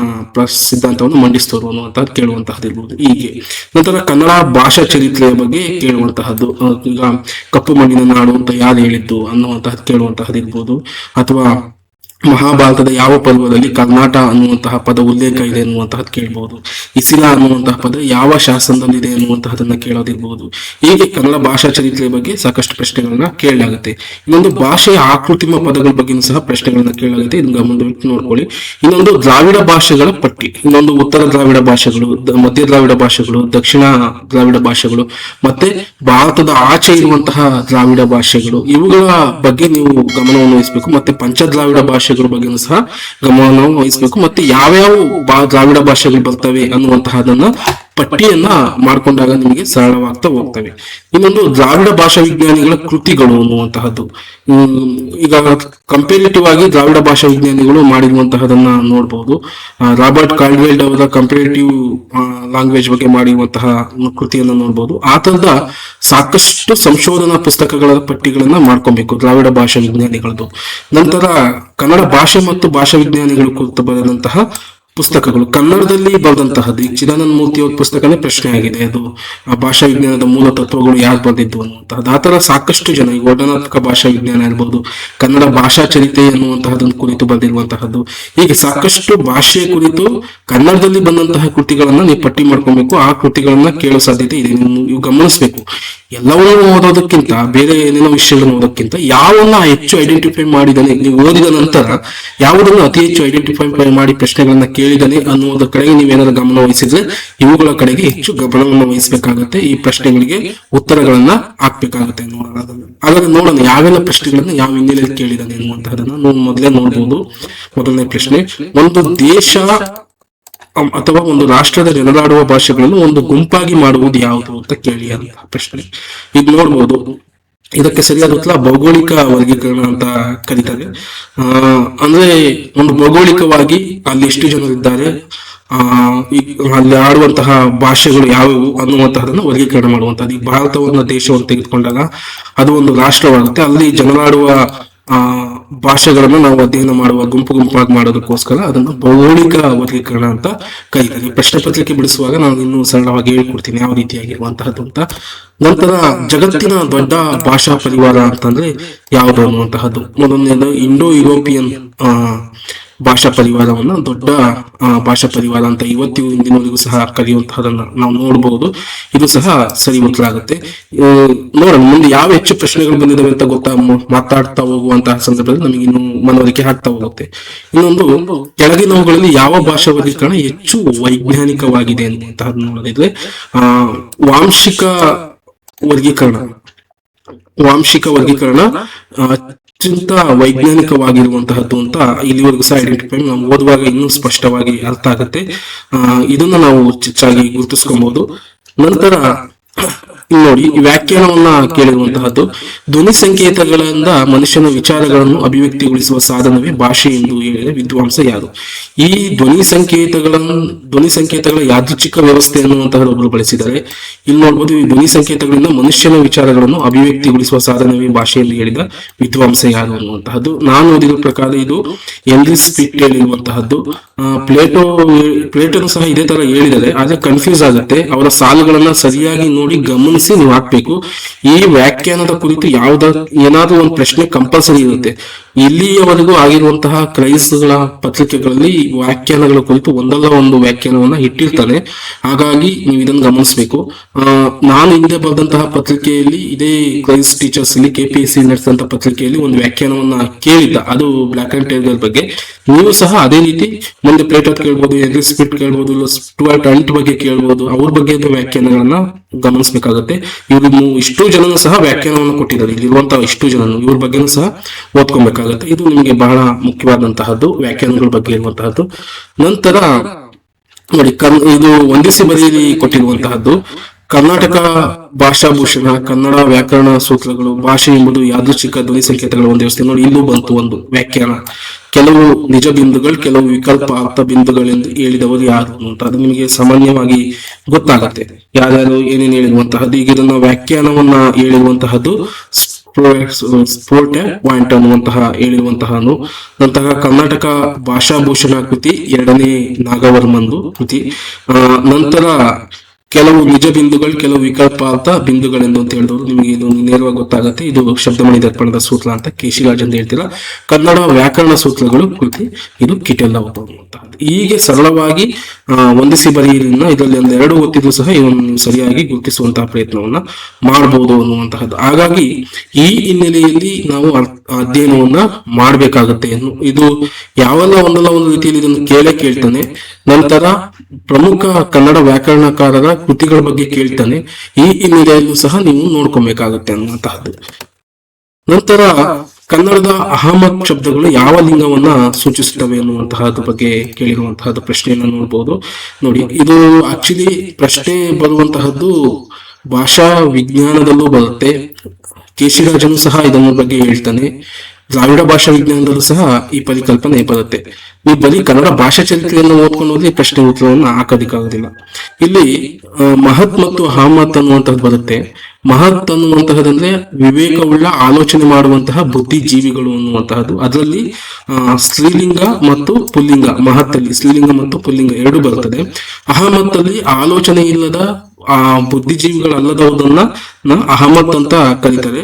ಸಿದ್ಧಾಂತವನ್ನು ಮಂಡಿಸ್ತವರು ಅನ್ನುವಂತಹದ್ದು ಕೇಳುವಂತಹದ್ದು ಇರ್ಬೋದು. ಹೀಗೆ ನಂತರ ಕನ್ನಡ ಭಾಷಾ ಚರಿತ್ರೆಯ ಬಗ್ಗೆ ಕೇಳುವಂತಹದ್ದು. ಈಗ ಕಪ್ಪು ಮಣ್ಣಿನ ನಾಡು ಅಂತ ಯಾರು ಹೇಳಿದ್ದು ಅನ್ನುವಂತಹದ್ದು ಕೇಳುವಂತಹದ್ದು ಇರ್ಬೋದು. ಅಥವಾ ಮಹಾಭಾರತದ ಯಾವ ಪರ್ವದಲ್ಲಿ ಕರ್ನಾಟ ಅನ್ನುವಂತಹ ಪದ ಉಲ್ಲೇಖ ಇದೆ ಅನ್ನುವಂತಹದ್ದು ಕೇಳಬಹುದು. ಇಸಿಲಾ ಅನ್ನುವಂತಹ ಪದ ಯಾವ ಶಾಸನದಲ್ಲಿದೆ ಅನ್ನುವಂತಹದನ್ನ ಕೇಳೋದಿರ್ಬೋದು. ಹೀಗೆ ಕನ್ನಡ ಭಾಷಾ ಚರಿತ್ರೆಯ ಬಗ್ಗೆ ಸಾಕಷ್ಟು ಪ್ರಶ್ನೆಗಳನ್ನ ಕೇಳಲಾಗುತ್ತೆ. ಇನ್ನೊಂದು ಭಾಷೆಯ ಆಕೃತಿಮ ಪದಗಳ ಬಗ್ಗೆ ಸಹ ಪ್ರಶ್ನೆಗಳನ್ನ ಕೇಳಲಾಗುತ್ತೆ. ಇದನ್ನ ಗಮನದಲ್ಲಿಟ್ಟು ನೋಡ್ಕೊಳ್ಳಿ. ಇನ್ನೊಂದು ದ್ರಾವಿಡ ಭಾಷೆಗಳ ಪಟ್ಟಿ. ಇನ್ನೊಂದು ಉತ್ತರ ದ್ರಾವಿಡ ಭಾಷೆಗಳು, ಮಧ್ಯ ದ್ರಾವಿಡ ಭಾಷೆಗಳು, ದಕ್ಷಿಣ ದ್ರಾವಿಡ ಭಾಷೆಗಳು, ಮತ್ತೆ ಭಾರತದ ಆಚೆ ಇರುವಂತಹ ದ್ರಾವಿಡ ಭಾಷೆಗಳು, ಇವುಗಳ ಬಗ್ಗೆ ನೀವು ಗಮನವನ್ನು ವಹಿಸಬೇಕು. ಮತ್ತೆ ಪಂಚ ದ್ರಾವಿಡ ಭಾಷೆಗಳ ಬಗ್ಗೆ ಸಹ ಗಮನವನ್ನು ವಹಿಸಬೇಕು. ಮತ್ತೆ ಯಾವ್ಯಾವ ದ್ರಾವಿಡ ಭಾಷೆಗಳು ಬರ್ತವೆ ಅನ್ನುವಂತಹದನ್ನ ಪಟ್ಟಿಯನ್ನ ಮಾಡ್ಕೊಂಡಾಗ ನಿಮಗೆ ಸರಳವಾಗ್ತಾ ಹೋಗ್ತವೆ. ಇನ್ನೊಂದು ದ್ರಾವಿಡ ಭಾಷಾ ವಿಜ್ಞಾನಿಗಳ ಕೃತಿಗಳು ಅನ್ನುವಂತಹದ್ದು. ಈಗ ಕಂಪೇರಿಟಿವ್ ಆಗಿ ದ್ರಾವಿಡ ಭಾಷಾ ವಿಜ್ಞಾನಿಗಳು ಮಾಡಿರುವಂತಹದನ್ನ ನೋಡಬಹುದು. ರಾಬರ್ಟ್ ಕಾಲ್ಡ್ವೆಲ್ ಅವರ ಕಂಪೇರಿಟಿವ್ ಲ್ಯಾಂಗ್ವೇಜ್ ಬಗ್ಗೆ ಮಾಡಿರುವಂತಹ ಕೃತಿಯನ್ನ ನೋಡಬಹುದು. ಆ ತರದ ಸಾಕಷ್ಟು ಸಂಶೋಧನಾ ಪುಸ್ತಕಗಳ ಪಟ್ಟಿಗಳನ್ನ ಮಾಡ್ಕೊಬೇಕು ದ್ರಾವಿಡ ಭಾಷಾ ವಿಜ್ಞಾನಿಗಳದ್ದು. ನಂತರ ಕನ್ನಡ ಭಾಷೆ ಮತ್ತು ಭಾಷಾ ವಿಜ್ಞಾನಿಗಳು ಕುರಿತು ಬರೆದಂತಹ ಪುಸ್ತಕಗಳು, ಕನ್ನಡದಲ್ಲಿ ಬರೆದಂತಹದ್ದು. ಈ ಚಿದಾನಂದ ಮೂರ್ತಿ ಅವ್ರ ಪುಸ್ತಕನೇ ಪ್ರಶ್ನೆ ಆಗಿದೆ. ಅದು ಭಾಷಾ ವಿಜ್ಞಾನದ ಮೂಲ ತತ್ವಗಳು ಯಾರು ಬರೆದಿದ್ದು ಅನ್ನುವಂತಹದ್ದು. ಆ ತರ ಸಾಕಷ್ಟು ಜನ, ಈ ವರ್ಣನಾತ್ಮಕ ಭಾಷಾ ವಿಜ್ಞಾನ ಇರ್ಬೋದು, ಕನ್ನಡ ಭಾಷಾ ಚರಿತ್ರೆ ಅನ್ನುವಂತಹದನ್ನು ಕುರಿತು ಬರೆದಿರುವಂತಹದ್ದು. ಹೀಗೆ ಸಾಕಷ್ಟು ಭಾಷೆಯ ಕುರಿತು ಕನ್ನಡದಲ್ಲಿ ಬಂದಂತಹ ಕೃತಿಗಳನ್ನ ನೀವು ಪಟ್ಟಿ ಮಾಡ್ಕೊಬೇಕು. ಆ ಕೃತಿಗಳನ್ನ ಕೇಳೋ ಸಾಧ್ಯತೆ ಇದೆ. ನೀವು ಗಮನಿಸಬೇಕು. ಎಲ್ಲವನ್ನೂ ಓದೋದಕ್ಕಿಂತ, ಬೇರೆ ಏನೇನೋ ವಿಷಯಗಳನ್ನು ಓದೋದಕ್ಕಿಂತ ಯಾವನ್ನ ಹೆಚ್ಚು ಐಡೆಂಟಿಫೈ ಮಾಡಿದಾನೆ, ನೀವು ಓದಿದ ನಂತರ ಯಾವುದನ್ನು ಅತಿ ಹೆಚ್ಚು ಐಡೆಂಟಿಫೈ ಮಾಡಿ ಪ್ರಶ್ನೆಗಳನ್ನ ಕೇಳಿದಾನೆ ಅನ್ನೋದ್ರ ಕಡೆಗೆ ನೀವೇನಾದ್ರೂ ಗಮನ ವಹಿಸಿದ್ರೆ ಇವುಗಳ ಕಡೆಗೆ ಹೆಚ್ಚು ಗಮನವನ್ನು ವಹಿಸಬೇಕಾಗುತ್ತೆ. ಈ ಪ್ರಶ್ನೆಗಳಿಗೆ ಉತ್ತರಗಳನ್ನ ಹಾಕ್ಬೇಕಾಗುತ್ತೆ. ಹಾಗಾದ್ರೆ ನೋಡೋಣ ಯಾವೆಲ್ಲ ಪ್ರಶ್ನೆಗಳನ್ನ ಯಾವ ಹಿನ್ನೆಲೆಯಲ್ಲಿ ಕೇಳಿದಾನೆ ಅನ್ನುವಂತಹದನ್ನ ನಾವು ಮೊದಲೇ ನೋಡ್ಬೋದು. ಮೊದಲನೇ ಪ್ರಶ್ನೆ, ಒಂದು ದೇಶ ಅಥವಾ ಒಂದು ರಾಷ್ಟ್ರದ ಜನರಾಡುವ ಭಾಷೆಗಳನ್ನು ಒಂದು ಗುಂಪಾಗಿ ಮಾಡುವುದು ಯಾವುದು ಅಂತ ಕೇಳಿ ಅಂತ ಪ್ರಶ್ನೆ. ಇದು ನೋಡ್ಬೋದು. ಇದಕ್ಕೆ ಸರಿಯಾದ ಉತ್ತರ ಭೌಗೋಳಿಕ ವರ್ಗೀಕರಣ ಅಂತ ಕರೀತಾರೆ. ಅಂದ್ರೆ ಒಂದು ಭೌಗೋಳಿಕವಾಗಿ ಅಲ್ಲಿ ಎಷ್ಟು ಜನರಿದ್ದಾರೆ, ಅಲ್ಲಿ ಆಡುವಂತಹ ಭಾಷೆಗಳು ಯಾವುವು ಅನ್ನುವಂತಹದನ್ನ ವರ್ಗೀಕರಣ ಮಾಡುವಂತಹದ್ದು. ಈ ಭಾರತವನ್ನ ದೇಶವನ್ನು ತೆಗೆದುಕೊಂಡಾಗ ಅದು ಒಂದು ರಾಷ್ಟ್ರವಾಗುತ್ತೆ. ಅಲ್ಲಿ ಜನರಾಡುವ ಭಾಷೆಗಳನ್ನ ನಾವು ಅಧ್ಯಯನ ಮಾಡುವ ಗುಂಪಾಗಿ ಮಾಡೋದಕ್ಕೋಸ್ಕರ ಅದನ್ನು ಭೌಗೋಳಿಕ ವರ್ಗೀಕರಣ ಅಂತ ಕರೀತಾರೆ. ಪ್ರಶ್ನೆ ಪತ್ರಿಕೆ ಬಿಡಿಸುವಾಗ ನಾನು ಇನ್ನೂ ಸರಳವಾಗಿ ಹೇಳ್ಕೊಡ್ತೀನಿ ಯಾವ ರೀತಿಯಾಗಿರುವಂತಹದ್ದು ಅಂತ. ನಂತರ ಜಗತ್ತಿನ ದೊಡ್ಡ ಭಾಷಾ ಪರಿವಾರ ಅಂತಂದ್ರೆ ಯಾವುದು ಅನ್ನುವಂತಹದ್ದು. ಮೊದಲನೇದು ಇಂಡೋ ಯುರೋಪಿಯನ್ ಭಾಷಾ ಪರಿವಾರವನ್ನ ದೊಡ್ಡ ಭಾಷಾ ಪರಿವಾರ ಅಂತ ಇವತ್ತಿಗೂ ಇಂದಿನವರೆಗೂ ಸಹ ಕರೆಯುವಂತಹದನ್ನ ನಾವು ನೋಡಬಹುದು. ಇದು ಸಹ ಸರಿ ಉತ್ತರಾಗುತ್ತೆ. ನೋಡೋಣ ಮುಂದೆ ಯಾವ ಹೆಚ್ಚು ಪ್ರಶ್ನೆಗಳು ಬಂದಿದ್ದಾವೆ ಅಂತ ಮಾತಾಡ್ತಾ ಹೋಗುವಂತಹ ಸಂದರ್ಭದಲ್ಲಿ ನಮಗೆ ಇನ್ನು ಮನವರಿಕೆ ಆಗ್ತಾ ಹೋಗುತ್ತೆ. ಇನ್ನೊಂದು, ಕೆಳಗಿನವುಗಳಲ್ಲಿ ಯಾವ ಭಾಷಾ ವರ್ಗೀಕರಣ ಹೆಚ್ಚು ವೈಜ್ಞಾನಿಕವಾಗಿದೆ ಅನ್ನುವಂತಹ ನೋಡೋದಿದ್ರೆ ವಾಂಶಿಕ ವರ್ಗೀಕರಣ ಅತ್ಯಂತ ವೈಜ್ಞಾನಿಕವಾಗಿರುವಂತಹದ್ದು ಅಂತ ಇಲ್ಲಿವರೆಗೂ ಸಹ ಐಡೆಂಟಿಫೈ ನಾವು ಓದುವಾಗ ಇನ್ನೂ ಸ್ಪಷ್ಟವಾಗಿ ಅರ್ಥ ಆಗುತ್ತೆ. ಇದನ್ನ ನಾವು ಹೆಚ್ಚಾಗಿ ಗುರುತಿಸ್ಕೊಬಹುದು. ನಂತರ ನೋಡಿ, ವ್ಯಾಖ್ಯಾನವನ್ನ ಕೇಳಿರುವಂತಹದ್ದು ಧ್ವನಿ ಸಂಕೇತಗಳಿಂದ ಮನುಷ್ಯನ ವಿಚಾರಗಳನ್ನು ಅಭಿವ್ಯಕ್ತಿಗೊಳಿಸುವ ಸಾಧನವೇ ಭಾಷೆ ಎಂದು ಹೇಳಿದ ವಿದ್ವಾಂಸ ಯಾರು? ಈ ಧ್ವನಿ ಸಂಕೇತಗಳ ಯಾದೃಚ್ಛಿಕ ವ್ಯವಸ್ಥೆ ಅನ್ನುವಂತಹ ಒಬ್ಬರು ಬಳಸಿದ್ದಾರೆ. ಇಲ್ಲಿ ನೋಡ್ಬೋದು, ಈ ಧ್ವನಿ ಸಂಕೇತಗಳಿಂದ ಮನುಷ್ಯನ ವಿಚಾರಗಳನ್ನು ಅಭಿವ್ಯಕ್ತಿಗೊಳಿಸುವ ಸಾಧನವೇ ಭಾಷೆ ಎಂದು ಹೇಳಿದ ವಿದ್ವಾಂಸ ಯಾರು ಅನ್ನುವಂತಹದ್ದು ನಾನು ಓದಿದ ಪ್ರಕಾರ ಇದು ಹೆನ್ರಿ ಸ್ಪಿಟ್ ಹೇಳಿರುವಂತಹದ್ದು. ಪ್ಲೇಟೋನು ಸಹ ಇದೇ ತರ ಹೇಳಿದರೆ, ಆದ್ರೆ ಕನ್ಫ್ಯೂಸ್ ಆಗುತ್ತೆ. ಅವರ ಸಾಲುಗಳನ್ನ ಸರಿಯಾಗಿ ನೋಡಿ ಗಮನಿಸಿ ನೀವು ಹಾಕ್ಬೇಕು. ಈ ವ್ಯಾಖ್ಯಾನದ ಕುರಿತು ಏನಾದ್ರೂ ಒಂದು ಪ್ರಶ್ನೆ ಕಂಪಲ್ಸರಿ ಇರುತ್ತೆ. ಇಲ್ಲಿಯವರೆಗೂ ಆಗಿರುವಂತಹ ಕ್ರೈಸ್ತಗಳ ಪತ್ರಿಕೆಗಳಲ್ಲಿ ವ್ಯಾಖ್ಯಾನಗಳ ಕುರಿತು ಒಂದಲ್ಲ ಒಂದು ವ್ಯಾಖ್ಯಾನವನ್ನ ಇಟ್ಟಿರ್ತಾರೆ. ಹಾಗಾಗಿ ನೀವು ಇದನ್ನು ಗಮನಿಸಬೇಕು. ನಾನು ಹಿಂದೆ ಬರೆದಂತಹ ಪತ್ರಿಕೆಯಲ್ಲಿ ಇದೇ ಕ್ರೈಸ್ಟ್ ಟೀಚರ್ಸ್ ಇಲ್ಲಿ KPSC ನಡೆಸಿದಂತ ಪತ್ರಿಕೆಯಲ್ಲಿ ಒಂದು ವ್ಯಾಖ್ಯಾನವನ್ನ ಕೇಳಿದ್ದ, ಅದು ಬ್ಲಾಕ್ ಅಂಡ್ ಟೈಗರ್ ಬಗ್ಗೆ. ನೀವು ಸಹ ಅದೇ ರೀತಿ ಮುಂದೆ ಪ್ಲೇಟೋ ಕೇಳ್ಬೋದು, ಹೆನ್ರಿ ಸ್ಪಿಟ್ ಕೇಳ್ಬೋದು, ಸ್ಟುವರ್ಟ್ ಹಂಟ್ ಬಗ್ಗೆ ಕೇಳ್ಬೋದು. ಅವ್ರ ಬಗ್ಗೆ ವ್ಯಾಖ್ಯಾನಗಳನ್ನ ಗಮನಿಸಬೇಕಾಗುತ್ತೆ. ಇವರು ಇಷ್ಟು ಜನನು ಸಹ ವ್ಯಾಖ್ಯಾನವನ್ನು ಕೊಟ್ಟಿದ್ದಾರೆ. ಇಲ್ಲಿರುವಂತಹ ಇಷ್ಟು ಜನನು ಇವ್ರ ಬಗ್ಗೆನೂ ಸಹ ಓದ್ಕೊಬೇಕಾಗುತ್ತೆ. ಇದು ನಿಮಗೆ ಬಹಳ ಮುಖ್ಯವಾದಂತಹದ್ದು, ವ್ಯಾಖ್ಯಾನಗಳ ಬಗ್ಗೆ ಇರುವಂತಹದ್ದು. ನಂತರ ನೋಡಿ, ಇದು ವಂದಿಸಿ ಬರೆಯಲಿ ಕೊಟ್ಟಿರುವಂತಹದ್ದು ಕರ್ನಾಟಕ ಭಾಷಾಭೂಷಣ, ಕನ್ನಡ ವ್ಯಾಕರಣ ಸೂತ್ರಗಳು. ಭಾಷೆ ಎಂಬುದು ಯಾದೃಚ್ಛಿಕ ಧ್ವನಿ ಸಂಕೇತಗಳ ಒಂದು ವ್ಯವಸ್ಥೆ. ನೋಡಿ, ಇಲ್ಲೂ ಬಂತು ಒಂದು ವ್ಯಾಖ್ಯಾನ. ಕೆಲವು ನಿಜ ಬಿಂದುಗಳು, ಕೆಲವು ವಿಕಲ್ಪ ಅರ್ಥ ಬಿಂದುಗಳೆಂದು ಹೇಳಿದವರು ಯಾರು ಅಂತ ಅದು ನಿಮಗೆ ಸಾಮಾನ್ಯವಾಗಿ ಗೊತ್ತಾಗತ್ತೆ, ಯಾರ್ಯಾರು ಏನೇನು ಹೇಳಿರುವಂತಹದ್ದು. ಈಗ ಇದನ್ನ ವ್ಯಾಖ್ಯಾನವನ್ನ ಹೇಳಿರುವಂತಹದ್ದು ಸ್ಪೋರ್ಟ್ ಪಾಯಿಂಟ್ ಅನ್ನುವಂತಹ ಹೇಳಿರುವಂತಹ ನಂತರ ಕರ್ನಾಟಕ ಭಾಷಾಭೂಷಣ ಕೃತಿ 2ನೇ ನಾಗವರ್ಮಂದು ಕೃತಿ. ನಂತರ ಕೆಲವು ನಿಜ ಬಿಂದುಗಳು, ಕೆಲವು ವಿಕಲ್ಪಾರ್ಥ ಬಿಂದುಗಳೆಂದು ಅಂತ ಹೇಳಿದವರು ನಿಮಗೆ ಇದು ನೇರವಾಗಿ ಗೊತ್ತಾಗುತ್ತೆ. ಇದು ಶಬ್ದಮಣಿ ದರ್ಪಣದ ಸೂತ್ರ ಅಂತ ಕೇಶಿರಾಜ್ ಅಂತ ಹೇಳ್ತೀರಾ. ಕನ್ನಡ ವ್ಯಾಕರಣ ಸೂತ್ರಗಳು ಕೃತಿ, ಇದು ಕಿಟೆಲ್ಲ ಓದುವಂತಹದ್ದು. ಹೀಗೆ ಸರಳವಾಗಿ ವಂದಿಸಿ ಬರೆಯಿನ ಇದರಲ್ಲಿ ಒಂದೆರಡು ಓದಿದ್ರು ಸಹ ಇವನು ನೀವು ಸರಿಯಾಗಿ ಗುರುತಿಸುವಂತಹ ಪ್ರಯತ್ನವನ್ನ ಮಾಡಬಹುದು ಅನ್ನುವಂತಹದ್ದು. ಹಾಗಾಗಿ ಈ ಹಿನ್ನೆಲೆಯಲ್ಲಿ ನಾವು ಅಧ್ಯಯನವನ್ನ ಮಾಡಬೇಕಾಗತ್ತೆ. ಇದು ಯಾವೆಲ್ಲ ಒಂದಲ್ಲ ಒಂದು ರೀತಿಯಲ್ಲಿ ಇದನ್ನು ಕೇಳ್ತಾನೆ. ನಂತರ ಪ್ರಮುಖ ಕನ್ನಡ ವ್ಯಾಕರಣಕಾರರ ಕೃತಿಗಳ ಬಗ್ಗೆ ಕೇಳ್ತಾನೆ. ಈ ಹಿನ್ನೆಲೆಯಲ್ಲೂ ಸಹ ನೀವು ನೋಡ್ಕೊಬೇಕಾಗತ್ತೆ ಅನ್ನುವಂತಹದ್ದು. ನಂತರ ಕನ್ನಡದ ಅಹಮದ್ ಶಬ್ದಗಳು ಯಾವ ಲಿಂಗವನ್ನ ಸೂಚಿಸುತ್ತವೆ ಅನ್ನುವಂತಹದ್ದು ಬಗ್ಗೆ ಕೇಳಿರುವಂತಹದ್ದು ಪ್ರಶ್ನೆಯನ್ನು ನೋಡಬಹುದು. ನೋಡಿ, ಇದು ಆಕ್ಚುಲಿ ಪ್ರಶ್ನೆ ಬರುವಂತಹದ್ದು ಭಾಷಾ ವಿಜ್ಞಾನದಲ್ಲೂ ಬರುತ್ತೆ. ಕೇಶಿರಾಜನು ಸಹ ಇದನ್ನ ಬಗ್ಗೆ ಹೇಳ್ತಾನೆ. ದ್ರಾವಿಡ ಭಾಷಾ ವಿಜ್ಞಾನದಲ್ಲೂ ಸಹ ಈ ಪರಿಕಲ್ಪನೆ ಬರುತ್ತೆ. ನೀವು ಬರೀ ಕನ್ನಡ ಭಾಷಾ ಚರಿತ್ರೆಯನ್ನು ಓದ್ಕೊಂಡು ಹೋದ್ರೆ ಪ್ರಶ್ನೆ ಉತ್ತರವನ್ನು ಹಾಕೋದಿಕ್ಕಾಗೋದಿಲ್ಲ. ಇಲ್ಲಿ ಮಹತ್ ಮತ್ತು ಅಹಮತ್ ಅನ್ನುವಂಥದ್ದು ಬರುತ್ತೆ. ಮಹತ್ ಅನ್ನುವಂತಹದಂದ್ರೆ ವಿವೇಕವುಳ್ಳ ಆಲೋಚನೆ ಮಾಡುವಂತಹ ಬುದ್ಧಿಜೀವಿಗಳು ಅನ್ನುವಂತಹದ್ದು. ಅದರಲ್ಲಿ ಸ್ತ್ರೀಲಿಂಗ ಮತ್ತು ಪುಲ್ಲಿಂಗ, ಮಹತ್ತಲ್ಲಿ ಸ್ತ್ರೀಲಿಂಗ ಮತ್ತು ಪುಲ್ಲಿಂಗ ಎರಡು ಬರ್ತದೆ. ಅಹಮತ್ತಲ್ಲಿ ಆಲೋಚನೆ ಇಲ್ಲದ ಬುದ್ಧಿಜೀವಿಗಳಲ್ಲದವುದನ್ನ ಅಹಮತ್ ಅಂತ ಕರೀತಾರೆ.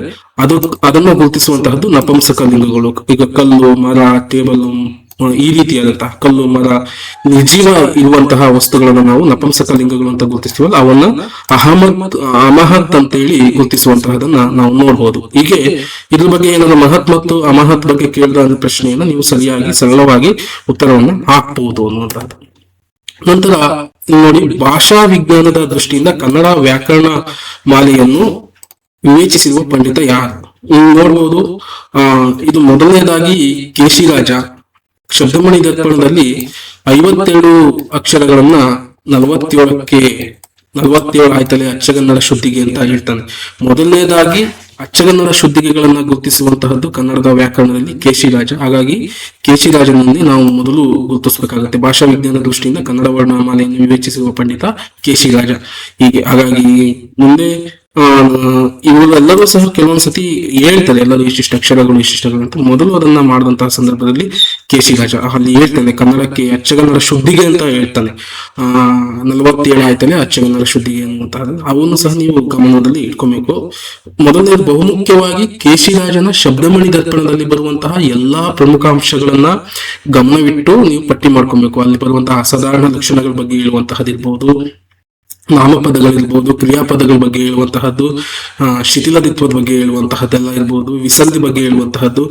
ಅದನ್ನು ಗುರುತಿಸುವಂತಹದ್ದು ನಪುಂಸಕ ಲಿಂಗಗಳು. ಈಗ ಕಲ್ಲು, ಮರ, ಟೇಬಲ್, ಈ ರೀತಿಯಾದಂತಹ ಕಲ್ಲು, ಮರ, ನಿರ್ಜೀವ ಇರುವಂತಹ ವಸ್ತುಗಳನ್ನು ನಾವು ನಪುಂಸಕ ಲಿಂಗಗಳು ಅಂತ ಗುರುತಿಸ್ತೀವಲ್ಲ, ಅವನ್ನ ಅಮಹತ್ ಅಂತ ಹೇಳಿ ಗುರುತಿಸುವಂತಹದನ್ನ ನಾವು ನೋಡಬಹುದು. ಹೀಗೆ ಇದ್ರ ಬಗ್ಗೆ ಏನಾದ್ರು ಮಹತ್ ಮತ್ತು ಅಮಹತ್ ಬಗ್ಗೆ ಕೇಳಿದ ಪ್ರಶ್ನೆಯನ್ನ ನೀವು ಸರಿಯಾಗಿ ಸರಳವಾಗಿ ಉತ್ತರವನ್ನು ಹಾಕಬಹುದು ಅನ್ನುವಂಥದ್ದು. ನಂತರ ನೋಡಿ, ಭಾಷಾ ವಿಜ್ಞಾನದ ದೃಷ್ಟಿಯಿಂದ ಕನ್ನಡ ವ್ಯಾಕರಣ ಮಾಲೆಯನ್ನು ವಿವೇಚಿಸಿರುವ ಪಂಡಿತ ಯಾರು? ನೋಡ್ಬೋದು. ಇದು ಮೊದಲನೇದಾಗಿ ಕೇಶಿರಾಜ ಶಬ್ದಮಣಿ ದರ್ಪಣದಲ್ಲಿ 52 ಅಕ್ಷರಗಳನ್ನ 47 ಆಯ್ತಲೆ ಅಚ್ಚಗನ್ನಡ ಶುದ್ಧಿಗೆ ಅಂತ ಹೇಳ್ತಾನೆ. ಮೊದಲನೇದಾಗಿ ಅಚ್ಚಗನ್ನಡ ಶುದ್ಧಿಗೆಗಳನ್ನ ಗುರುತಿಸುವಂತಹದ್ದು ಕನ್ನಡದ ವ್ಯಾಕರಣದಲ್ಲಿ ಕೇಶಿರಾಜ. ಹಾಗಾಗಿ ಕೇಶಿರಾಜನಲ್ಲಿ ನಾವು ಮೊದಲು ಗುರುತಿಸಬೇಕಾಗುತ್ತೆ. ಭಾಷಾ ವಿಜ್ಞಾನ ದೃಷ್ಟಿಯಿಂದ ಕನ್ನಡ ವರ್ಣಮಾಲೆಯನ್ನು ವಿವೇಚಿಸುವ ಪಂಡಿತ ಕೇಶಿರಾಜ. ಹೀಗೆ ಹಾಗಾಗಿ ಮುಂದೆ ಇವರೆಲ್ಲರೂ ಸಹ ಕೆಲವೊಂದ್ಸತಿ ಹೇಳ್ತಾರೆ, ಎಲ್ಲರೂ ಇಷ್ಟಿಷ್ಟು ಅಕ್ಷರಗಳು ಅಂತ. ಮೊದಲು ಅದನ್ನ ಮಾಡಿದಂತಹ ಸಂದರ್ಭದಲ್ಲಿ ಕೇಶಿರಾಜ ಅಲ್ಲಿ ಹೇಳ್ತಾನೆ ಕನ್ನಡಕ್ಕೆ ಅಚ್ಚಗನ್ನಡ ಶುದ್ಧಿಗೆ ಅಂತ ಹೇಳ್ತಾನೆ. 47 ಆಯ್ತಾನೆ ಅಚ್ಚಗನ್ನಡ ಶುದ್ಧಿಗೆ ಅನ್ನುವಂತಹ ಅವನ್ನು ಸಹ ನೀವು ಗಮನದಲ್ಲಿ ಇಟ್ಕೊಬೇಕು. ಮೊದಲನೇ ಬಹುಮುಖ್ಯವಾಗಿ ಕೇಶಿರಾಜನ ಶಬ್ದಮಣಿ ದರ್ಪಣದಲ್ಲಿ ಬರುವಂತಹ ಎಲ್ಲಾ ಪ್ರಮುಖ ಅಂಶಗಳನ್ನ ಗಮನವಿಟ್ಟು ನೀವು ಪಟ್ಟಿ ಮಾಡ್ಕೊಬೇಕು. ಅಲ್ಲಿ ಬರುವಂತಹ ಅಸಾಧಾರಣ ಲಕ್ಷಣಗಳ ಬಗ್ಗೆ ಹೇಳುವಂತಹದಿರ್ಬೋದು, ನಾಮಪದಗಳಿರ್ಬೋದು, ಕ್ರಿಯಾಪದಗಳ ಬಗ್ಗೆ ಹೇಳುವಂತಹದ್ದು, ಶಿಥಿಲದಿತ್ವದ ಬಗ್ಗೆ ಹೇಳುವಂತಹದ್ದೆಲ್ಲ ಇರ್ಬೋದು, ವಿಸರ್ಧಿ ಬಗ್ಗೆ ಹೇಳುವಂತಹದ್ದು,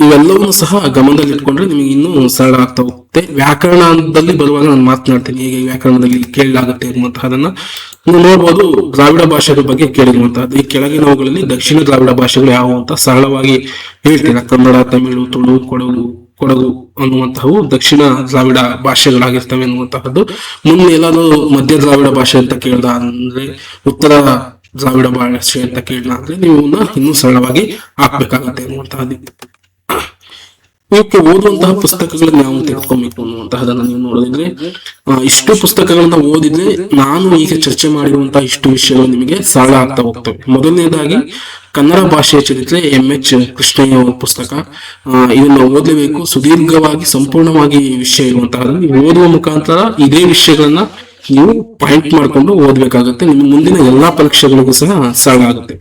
ಇವೆಲ್ಲವನ್ನು ಸಹ ಗಮನದಲ್ಲಿ ಇಟ್ಕೊಂಡ್ರೆ ನಿಮಗೆ ಇನ್ನೂ ಸರಳ ಆಗ್ತಾ ಹೋಗುತ್ತೆ. ವ್ಯಾಕರಣದಲ್ಲಿ ಬರುವಾಗ ನಾನು ಮಾತನಾಡ್ತೀನಿ ಹೇಗೆ ವ್ಯಾಕರಣದಲ್ಲಿ ಕೇಳಲಾಗುತ್ತೆ ಅನ್ನುವಂತಹದನ್ನ ನೀವು ನೋಡ್ಬೋದು. ದ್ರಾವಿಡ ಭಾಷೆಗಳ ಬಗ್ಗೆ ಕೇಳಿರುವಂತಹದ್ದು ಈ ಕೆಳಗಿನವುಗಳಲ್ಲಿ ದಕ್ಷಿಣ ದ್ರಾವಿಡ ಭಾಷೆಗಳು ಯಾವುವು ಅಂತ ಸರಳವಾಗಿ ಹೇಳ್ತೀರಾ. ಕನ್ನಡ, ತಮಿಳು, ತುಳು, ಕೊಡಗು ಅನ್ನುವಂತಹವು ದಕ್ಷಿಣ ದ್ರಾವಿಡ ಭಾಷೆಗಳಾಗಿರ್ತವೆ ಅನ್ನುವಂತಹದ್ದು. ಮುಂದೆ ಎಲ್ಲಾದ್ರೂ ಮಧ್ಯ ದ್ರಾವಿಡ ಭಾಷೆ ಅಂತ ಕೇಳ್ದ ಅಂದ್ರೆ, ಉತ್ತರ ದ್ರಾವಿಡ ಭಾಷೆ ಅಂತ ಕೇಳ್ದ ಅಂದ್ರೆ ನೀವು ಇನ್ನೂ ಸರಳವಾಗಿ ಹಾಕ್ಬೇಕಾಗತ್ತೆ ಅನ್ನುವಂತಹದ್ದು. ಇವಕ್ಕೆ ಓದುವಂತಹ ಪುಸ್ತಕಗಳನ್ನ ನಾವು ತೆಗೆದುಕೊಬೇಕು ಅನ್ನುವಂತಹದನ್ನ ನೀವು ನೋಡಿದ್ರೆ, ಇಷ್ಟು ಪುಸ್ತಕಗಳನ್ನ ಓದಿದ್ರೆ ನಾನು ಈಗ ಚರ್ಚೆ ಮಾಡಿರುವಂತಹ ಇಷ್ಟು ವಿಷಯಗಳು ನಿಮಗೆ ಸರಳ ಆಗ್ತಾ ಹೋಗ್ತವೆ. ಮೊದಲನೇದಾಗಿ ಕನ್ನಡ ಭಾಷೆಯ ಚರಿತ್ರೆ MH ಕೃಷ್ಣಯ್ಯ ಪುಸ್ತಕ. ಇದನ್ನ ಓದಲೇಬೇಕು. ಸುದೀರ್ಘವಾಗಿ ಸಂಪೂರ್ಣವಾಗಿ ವಿಷಯ ಇರುವಂತಹದನ್ನು ನೀವು ಓದುವ ಮುಖಾಂತರ ಇದೇ ವಿಷಯಗಳನ್ನ ನೀವು ಪಾಯಿಂಟ್ ಮಾಡ್ಕೊಂಡು ಓದ್ಬೇಕಾಗುತ್ತೆ. ನಿಮ್ಮ ಮುಂದಿನ ಎಲ್ಲಾ ಪರೀಕ್ಷೆಗಳಿಗೂ ಸಹ ಸರಳ ಆಗುತ್ತೆ.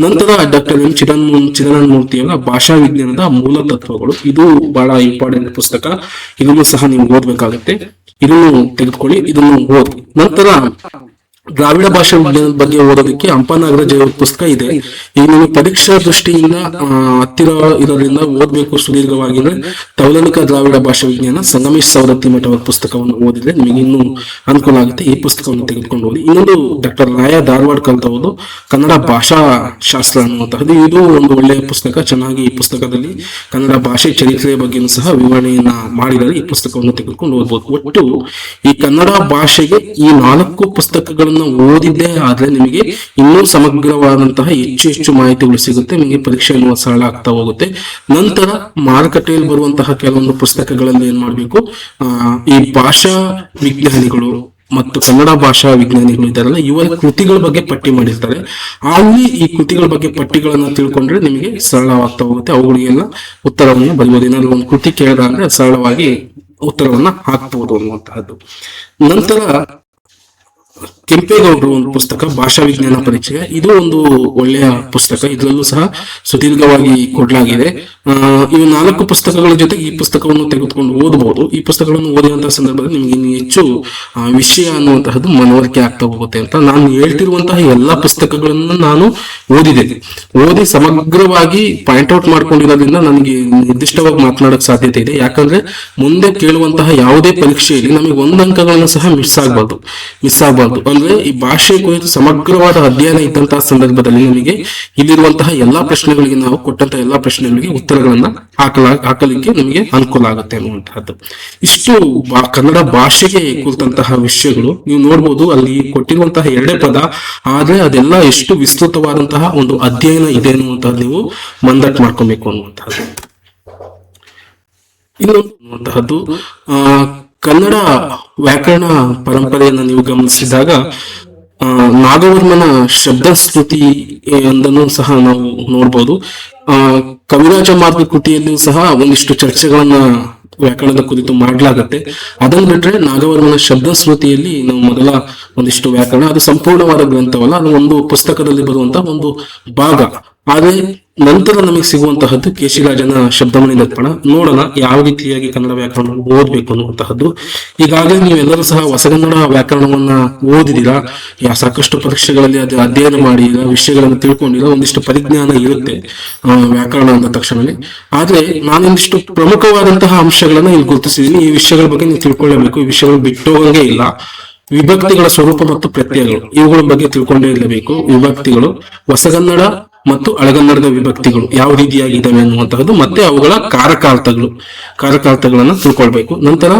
ನಂತರ ಡಾಕ್ಟರ್ ಎಂ ಚಿದಾನಂದ ಮೂರ್ತಿಯವರ ಭಾಷಾ ವಿಜ್ಞಾನದ ಮೂಲ ತತ್ವಗಳು, ಇದು ಬಹಳ ಇಂಪಾರ್ಟೆಂಟ್ ಪುಸ್ತಕ. ಇದನ್ನು ಸಹ ನೀವು ಓದ್ಬೇಕಾಗುತ್ತೆ. ಇದನ್ನು ತೆಗೆದುಕೊಳ್ಳಿ, ಇದನ್ನು ಓದಿ. ನಂತರ ದ್ರಾವಿಡ ಭಾಷಾ ವಿಜ್ಞಾನದ ಬಗ್ಗೆ ಓದೋದಕ್ಕೆ ಹಂಪನಾಗರಾಜ ಪುಸ್ತಕ ಇದೆ. ಈಗ ನೀವು ಪರೀಕ್ಷಾ ದೃಷ್ಟಿಯಿಂದ ಹತ್ತಿರ ಇರೋದ್ರಿಂದ ಓದ್ಬೇಕು ಸುದೀರ್ಘವಾಗಿ ಅಂದ್ರೆ ತೌಲನಿಕ ದ್ರಾವಿಡ ಭಾಷಾ ವಿಜ್ಞಾನ ಸಂಗಮೇಶ್ ಸವದತ್ತಿ ಮಠ ಅವರ ಪುಸ್ತಕವನ್ನು ಓದಿದ್ರೆ ನಿಮಗೆ ಇನ್ನೂ ಅನುಕೂಲ ಆಗುತ್ತೆ. ಈ ಪುಸ್ತಕವನ್ನು ತೆಗೆದುಕೊಂಡು ಓದಿ. ಇನ್ನೊಂದು ಡಾಕ್ಟರ್ ರಾಯ ಧಾರವಾಡ ಕಲ್ತವುದು ಕನ್ನಡ ಭಾಷಾ ಶಾಸ್ತ್ರ ಅನ್ನುವಂತಹದ್ದು. ಇದು ಒಂದು ಒಳ್ಳೆಯ ಪುಸ್ತಕ. ಚೆನ್ನಾಗಿ ಈ ಪುಸ್ತಕದಲ್ಲಿ ಕನ್ನಡ ಭಾಷೆ ಚರಿತ್ರೆಯ ಬಗ್ಗೆಯೂ ಸಹ ವಿವರಣೆಯನ್ನ ಮಾಡಿದರೆ ಈ ಪುಸ್ತಕವನ್ನು ತೆಗೆದುಕೊಂಡು ಓದ್ಬೋದು. ಒಟ್ಟು ಈ ಕನ್ನಡ ಭಾಷೆಗೆ ಈ 4 ಪುಸ್ತಕಗಳನ್ನು ಓದಿದ್ದೇ ಆದ್ರೆ ನಿಮಗೆ ಇನ್ನೂ ಸಮಗ್ರವಾದಂತಹ ಹೆಚ್ಚು ಮಾಹಿತಿಗಳು ಸಿಗುತ್ತೆ. ನಿಮಗೆ ಪರೀಕ್ಷೆಯನ್ನು ಸರಳ ಆಗ್ತಾ ಹೋಗುತ್ತೆ. ನಂತರ ಮಾರುಕಟ್ಟೆಯಲ್ಲಿ ಬರುವಂತಹ ಕೆಲವೊಂದು ಪುಸ್ತಕಗಳಲ್ಲಿ ಏನ್ ಮಾಡ್ಬೇಕು, ಈ ಭಾಷಾ ವಿಜ್ಞಾನಿಗಳು ಮತ್ತು ಕನ್ನಡ ಭಾಷಾ ವಿಜ್ಞಾನಿಗಳು ಇದ್ದಾರಲ್ಲ, ಇವರ ಕೃತಿಗಳ ಬಗ್ಗೆ ಪಟ್ಟಿ ಮಾಡಿರ್ತಾರೆ. ಅಲ್ಲಿ ಈ ಕೃತಿಗಳ ಬಗ್ಗೆ ಪಟ್ಟಿಗಳನ್ನ ತಿಳ್ಕೊಂಡ್ರೆ ನಿಮಗೆ ಸರಳವಾಗ್ತಾ ಹೋಗುತ್ತೆ. ಅವುಗಳಿಗೆಲ್ಲ ಉತ್ತರವನ್ನು ಬರೆಯಬಹುದು. ಏನಾದ್ರು ಒಂದು ಕೃತಿ ಕೇಳಿದ ಅಂದ್ರೆ ಸರಳವಾಗಿ ಉತ್ತರವನ್ನ ಹಾಕ್ಬಹುದು ಅನ್ನುವಂತಹದ್ದು. ನಂತರ ಕೆಂಪೇಗೌಡರು ಒಂದು ಪುಸ್ತಕ ಭಾಷಾ ವಿಜ್ಞಾನ ಪರಿಚಯ. ಇದು ಒಂದು ಒಳ್ಳೆಯ ಪುಸ್ತಕ. ಇದರಲ್ಲೂ ಸಹ ಸುದೀರ್ಘವಾಗಿ ಕೊಡಲಾಗಿದೆ. ಇವು 4 ಪುಸ್ತಕಗಳ ಜೊತೆಗೆ ಈ ಪುಸ್ತಕವನ್ನು ತೆಗೆದುಕೊಂಡು ಓದಬಹುದು. ಈ ಪುಸ್ತಕಗಳನ್ನು ಓದುವಂತಹ ಸಂದರ್ಭದಲ್ಲಿ ನಿಮಗೆ ಇನ್ನು ಹೆಚ್ಚು ವಿಷಯ ಅನ್ನುವಂತಹದ್ದು ಮನವರಿಕೆ ಆಗ್ತಾ ಹೋಗುತ್ತೆ ಅಂತ. ನಾನು ಹೇಳ್ತಿರುವಂತಹ ಎಲ್ಲಾ ಪುಸ್ತಕಗಳನ್ನು ನಾನು ಓದಿ ಸಮಗ್ರವಾಗಿ ಪಾಯಿಂಟ್ ಔಟ್ ಮಾಡ್ಕೊಂಡಿರೋದ್ರಿಂದ ನನಗೆ ನಿರ್ದಿಷ್ಟವಾಗಿ ಮಾತನಾಡಕ್ ಸಾಧ್ಯತೆ ಇದೆ. ಯಾಕಂದ್ರೆ ಮುಂದೆ ಕೇಳುವಂತಹ ಯಾವುದೇ ಪರೀಕ್ಷೆಯಲ್ಲಿ ನಮಗೆ 1 ಅಂಕಗಳನ್ನು ಸಹ ಮಿಸ್ ಆಗಬಾರ್ದು. ಅಂದ್ರೆ ಈ ಭಾಷೆ ಕುರಿತು ಸಮಗ್ರವಾದ ಅಧ್ಯಯನ ಇದ್ದಂತಹ ಸಂದರ್ಭದಲ್ಲಿ ನಮಗೆ ಇಲ್ಲಿರುವಂತಹ ಎಲ್ಲಾ ಪ್ರಶ್ನೆಗಳಿಗೆ, ನಾವು ಕೊಟ್ಟಂತಹ ಎಲ್ಲಾ ಪ್ರಶ್ನೆಗಳಿಗೆ ಉತ್ತರಗಳನ್ನ ಹಾಕಲಿಕ್ಕೆ ನಮಗೆ ಅನುಕೂಲ ಆಗುತ್ತೆ ಅನ್ನುವಂತಹದ್ದು. ಇಷ್ಟು ಕನ್ನಡ ಭಾಷೆಗೆ ಕುರಿತಂತಹ ವಿಷಯಗಳು ನೀವು ನೋಡ್ಬೋದು. ಅಲ್ಲಿ ಕೊಟ್ಟಿರುವಂತಹ 2 ಪದ, ಆದ್ರೆ ಅದೆಲ್ಲ ಎಷ್ಟು ವಿಸ್ತೃತವಾದಂತಹ ಒಂದು ಅಧ್ಯಯನ ಇದೆ ಅನ್ನುವಂತಹದ್ದು ನೀವು ಮಂದಟ್ ಮಾಡ್ಕೊಬೇಕು ಅನ್ನುವಂತಹದ್ದು. ಇನ್ನೊಂದು ಕನ್ನಡ ವ್ಯಾಕರಣ ಪರಂಪರೆಯನ್ನು ನೀವು ಗಮನಿಸಿದಾಗ ನಾಗವರ್ಮನ ಶಬ್ದ ಸ್ಮೃತಿ ಒಂದನ್ನು ಸಹ ನಾವು ನೋಡ್ಬೋದು. ಕವಿರಾಜ ಮಾರ್ಗ ಕೃತಿಯಲ್ಲಿಯೂ ಸಹ ಒಂದಿಷ್ಟು ಚರ್ಚೆಗಳನ್ನ ವ್ಯಾಕರಣದ ಕುರಿತು ಮಾಡಲಾಗತ್ತೆ. ಅದನ್ನು ಬಿಟ್ರೆ ನಾಗವರ್ಮನ ಶಬ್ದ ಸ್ಮೃತಿಯಲ್ಲಿ ನಾವು ಮೊದಲ ಒಂದಿಷ್ಟು ವ್ಯಾಕರಣ, ಅದು ಸಂಪೂರ್ಣವಾದ ಗ್ರಂಥವಲ್ಲ, ಅದು ಒಂದು ಪುಸ್ತಕದಲ್ಲಿ ಬರುವಂತಹ ಒಂದು ಭಾಗ. ಆದ್ರೆ ನಂತರ ನಮಗೆ ಸಿಗುವಂತಹದ್ದು ಕೇಶಿರಾಜನ ಶಬ್ದಮಣಿ ದರ್ಪಣ. ನೋಡೋಣ ಯಾವ ರೀತಿಯಾಗಿ ಕನ್ನಡ ವ್ಯಾಕರಣ ಓದ್ಬೇಕು ಅನ್ನುವಂತಹದ್ದು. ಈಗಾಗಲೇ ನೀವೆಲ್ಲರೂ ಸಹ ಹೊಸಗನ್ನಡ ವ್ಯಾಕರಣವನ್ನ ಓದಿದಿರಾ, ಸಾಕಷ್ಟು ಪರೀಕ್ಷೆಗಳಲ್ಲಿ ಅದು ಅಧ್ಯಯನ ಮಾಡಿದ ವಿಷಯಗಳನ್ನು ತಿಳ್ಕೊಂಡಿರ, ಒಂದಿಷ್ಟು ಪರಿಜ್ಞಾನ ಇರುತ್ತೆ ವ್ಯಾಕರಣ ಅಂದ ತಕ್ಷಣವೇ. ಆದ್ರೆ ನಾನೊಂದಿಷ್ಟು ಪ್ರಮುಖವಾದಂತಹ ಅಂಶಗಳನ್ನ ಇಲ್ಲಿ ಗುರುತಿಸಿದೀನಿ. ಈ ವಿಷಯಗಳ ಬಗ್ಗೆ ನೀವು ತಿಳ್ಕೊಳ್ಳಬೇಕು. ಈ ವಿಷಯಗಳು ಬಿಟ್ಟೋಗಂಗೆ ಇಲ್ಲ. ವಿಭಕ್ತಿಗಳ ಸ್ವರೂಪ ಮತ್ತು ಪ್ರತ್ಯಯಗಳು, ಇವುಗಳ ಬಗ್ಗೆ ತಿಳ್ಕೊಂಡೇ ಇರಬೇಕು. ವಿಭಕ್ತಿಗಳು, ಹೊಸಗನ್ನಡ ಮತ್ತು ಹಳಗನ್ನಡದ ವಿಭಕ್ತಿಗಳು ಯಾವ ರೀತಿಯಾಗಿದ್ದಾವೆ ಅನ್ನುವಂತಹದ್ದು, ಮತ್ತೆ ಅವುಗಳ ಕಾರಕಾರ್ಥಗಳನ್ನ ತಿಳ್ಕೊಳ್ಬೇಕು. ನಂತರ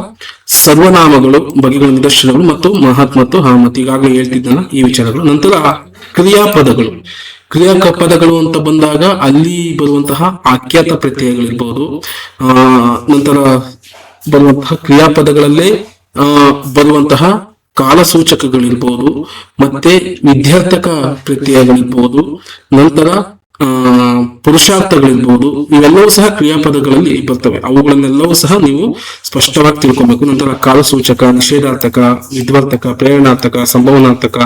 ಸರ್ವನಾಮಗಳು, ಬಗೆಗಳ ನಿದರ್ಶನಗಳು ಮತ್ತು ಮಹತ್ ಮತ್ತು ಹಾಮತ್, ಈಗಾಗಲೇ ಹೇಳ್ತಿದ್ದಲ್ಲ ಈ ವಿಚಾರಗಳು. ನಂತರ ಕ್ರಿಯಾಪದಗಳು ಅಂತ ಬಂದಾಗ ಅಲ್ಲಿ ಬರುವಂತಹ ಆಖ್ಯಾತ ಪ್ರತ್ಯಯಗಳಿರ್ಬಹುದು. ನಂತರ ಬರುವಂತಹ ಕ್ರಿಯಾಪದಗಳಲ್ಲೇ ಬರುವಂತಹ ಕಾಲಸೂಚಕಗಳಿರ್ಬೋದು, ಮತ್ತೆ ವಿದ್ಯಾರ್ಥಕ ಪ್ರತ್ಯಯಗಳಿರ್ಬೋದು. ನಂತರ ಪುರುಷಾರ್ಥಗಳಿರ್ಬೋದು, ಇವೆಲ್ಲವೂ ಸಹ ಕ್ರಿಯಾಪದಗಳಲ್ಲಿ ಬರ್ತವೆ. ಅವುಗಳನ್ನೆಲ್ಲವೂ ಸಹ ನೀವು ಸ್ಪಷ್ಟವಾಗಿ ತಿಳ್ಕೊಬೇಕು. ನಂತರ ಕಾಲಸೂಚಕ, ನಿಷೇಧಾರ್ಥಕ, ವಿದ್ವರ್ಥಕ, ಪ್ರೇರಣಾರ್ಥಕ, ಸಂಭವನಾರ್ಥಕ,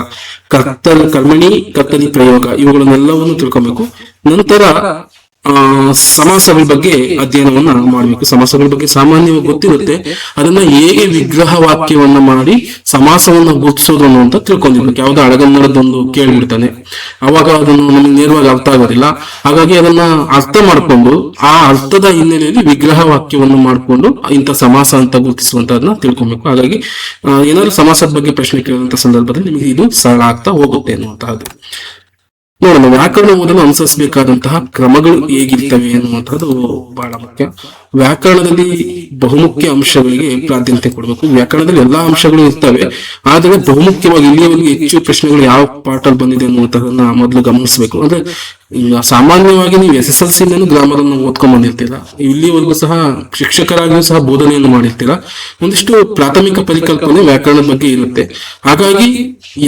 ಕರ್ಮಣಿ ಕರ್ತರಿ ಪ್ರಯೋಗ, ಇವುಗಳನ್ನೆಲ್ಲವನ್ನು ತಿಳ್ಕೊಬೇಕು. ನಂತರ ಸಮಾಸಗಳ ಬಗ್ಗೆ ಅಧ್ಯಯನವನ್ನ ಮಾಡಬೇಕು. ಸಮಾಸಗಳ ಬಗ್ಗೆ ಸಾಮಾನ್ಯವಾಗಿ ಗೊತ್ತಿರುತ್ತೆ, ಅದನ್ನ ಹೇಗೆ ವಿಗ್ರಹ ವಾಕ್ಯವನ್ನ ಮಾಡಿ ಸಮಾಸವನ್ನ ಗುರುತಿಸೋದು ಅಂತ ತಿಳ್ಕೊಂಡಿರ್ಬೇಕು. ಯಾವ್ದೋ ಹಳಗನ್ನಡದೊಂದು ಕೇಳ್ಬಿಡ್ತಾನೆ, ಅವಾಗ ಅದನ್ನು ನಮ್ಗೆ ನೇರವಾಗಿ ಅರ್ಥ ಆಗೋದಿಲ್ಲ. ಹಾಗಾಗಿ ಅದನ್ನ ಅರ್ಥ ಮಾಡ್ಕೊಂಡು ಆ ಅರ್ಥದ ಹಿನ್ನೆಲೆಯಲ್ಲಿ ವಿಗ್ರಹ ವಾಕ್ಯವನ್ನು ಮಾಡ್ಕೊಂಡು ಇಂಥ ಸಮಾಸ ಅಂತ ಗುರುತಿಸುವಂತದನ್ನ ತಿಳ್ಕೊಬೇಕು. ಹಾಗಾಗಿ ಏನಾದ್ರು ಸಮಾಸದ ಬಗ್ಗೆ ಪ್ರಶ್ನೆ ಕೇಳುವಂತ ಸಂದರ್ಭದಲ್ಲಿ ನಿಮಗೆ ಇದು ಸರಳ ಆಗ್ತಾ ಹೋಗುತ್ತೆ ಅನ್ನುವಂತಹದ್ದು. ನೋಡೋಣ, ವ್ಯಾಕರಣ ಓದಲು ಅನುಸರಿಸಬೇಕಾದಂತಹ ಕ್ರಮಗಳು ಹೇಗಿರ್ತವೆ ಎನ್ನುವಂತಹದ್ದು ಬಹಳ ಮುಖ್ಯ. ವ್ಯಾಕರಣದಲ್ಲಿ ಬಹುಮುಖ್ಯ ಅಂಶಗಳಿಗೆ ಪ್ರಾಧಾನ್ಯತೆ ಕೊಡಬೇಕು. ವ್ಯಾಕರಣದಲ್ಲಿ ಎಲ್ಲಾ ಅಂಶಗಳು ಇರ್ತವೆ, ಆದರೆ ಬಹುಮುಖ್ಯವಾಗಿ ಇಲ್ಲಿಯವರೆಗೆ ಹೆಚ್ಚು ಪ್ರಶ್ನೆಗಳು ಯಾವ ಪಾಠಲ್ಲಿ ಬಂದಿದೆ ಅನ್ನುವಂಥದ್ದನ್ನ ಮೊದಲು ಗಮನಿಸಬೇಕು. ಅಂದ್ರೆ ಸಾಮಾನ್ಯವಾಗಿ ನೀವು SSLC ಗ್ರಾಮರ್ ಅನ್ನು ಓದ್ಕೊಂಡ್ ಬಂದಿರ್ತೀರಾ, ಇಲ್ಲಿವರೆಗೂ ಸಹ ಶಿಕ್ಷಕರಾಗಿಯೂ ಸಹ ಬೋಧನೆಯನ್ನು ಮಾಡಿರ್ತೀರಾ, ಒಂದಿಷ್ಟು ಪ್ರಾಥಮಿಕ ಪರಿಕಲ್ಪನೆ ವ್ಯಾಕರಣದ ಬಗ್ಗೆ ಇರುತ್ತೆ. ಹಾಗಾಗಿ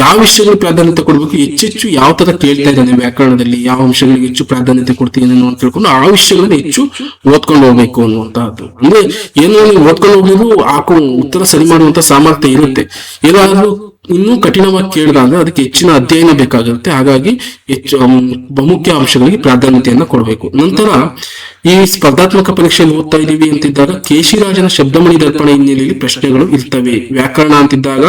ಯಾವ ವಿಷಯಗಳು ಪ್ರಾಧಾನ್ಯತೆ ಕೊಡಬೇಕು, ಹೆಚ್ಚೆಚ್ಚು ಯಾವ ತರ ಕೇಳ್ತಾ ಇದ್ದಾನೆ ವ್ಯಾಕರಣದಲ್ಲಿ, ಯಾವ ಅಂಶಗಳಿಗೆ ಹೆಚ್ಚು ಪ್ರಾಧಾನ್ಯತೆ ಕೊಡ್ತೀನಿ ಅಂತ ತಿಳ್ಕೊಂಡು ಆ ವಿಷಯಗಳನ್ನ ಹೆಚ್ಚು ಓದ್ಕೊಂಡು ಹೋಗ್ಬೇಕು ಅನ್ನುವಂತಹದ್ದು. ಅಂದ್ರೆ ಏನು, ನೀವು ಓದ್ಕೊಂಡು ಹೋಗ್ಲಿಗೂ ಉತ್ತರ ಸರಿ ಮಾಡುವಂತ ಸಾಮರ್ಥ್ಯ ಇರುತ್ತೆ. ಏನಾದ್ರೂ ಇನ್ನೂ ಕಠಿಣವಾಗಿ ಕೇಳಿದಾಗ ಅದಕ್ಕೆ ಹೆಚ್ಚಿನ ಅಧ್ಯಯನ ಬೇಕಾಗುತ್ತೆ. ಹಾಗಾಗಿ ಬಹುಮುಖ್ಯ ಅಂಶಗಳಿಗೆ ಪ್ರಾಧಾನ್ಯತೆಯನ್ನ ಕೊಡಬೇಕು. ನಂತರ ಈ ಸ್ಪರ್ಧಾತ್ಮಕ ಪರೀಕ್ಷೆಯಲ್ಲಿ ಓದ್ತಾ ಇದೀವಿ ಅಂತಿದ್ದಾಗ ಕೇಶಿರಾಜನ ಶಬ್ದಮಣಿ ದರ್ಪಣ ಹಿನ್ನೆಲೆಯಲ್ಲಿ ಪ್ರಶ್ನೆಗಳು ಇರ್ತವೆ. ವ್ಯಾಕರಣ ಅಂತಿದ್ದಾಗ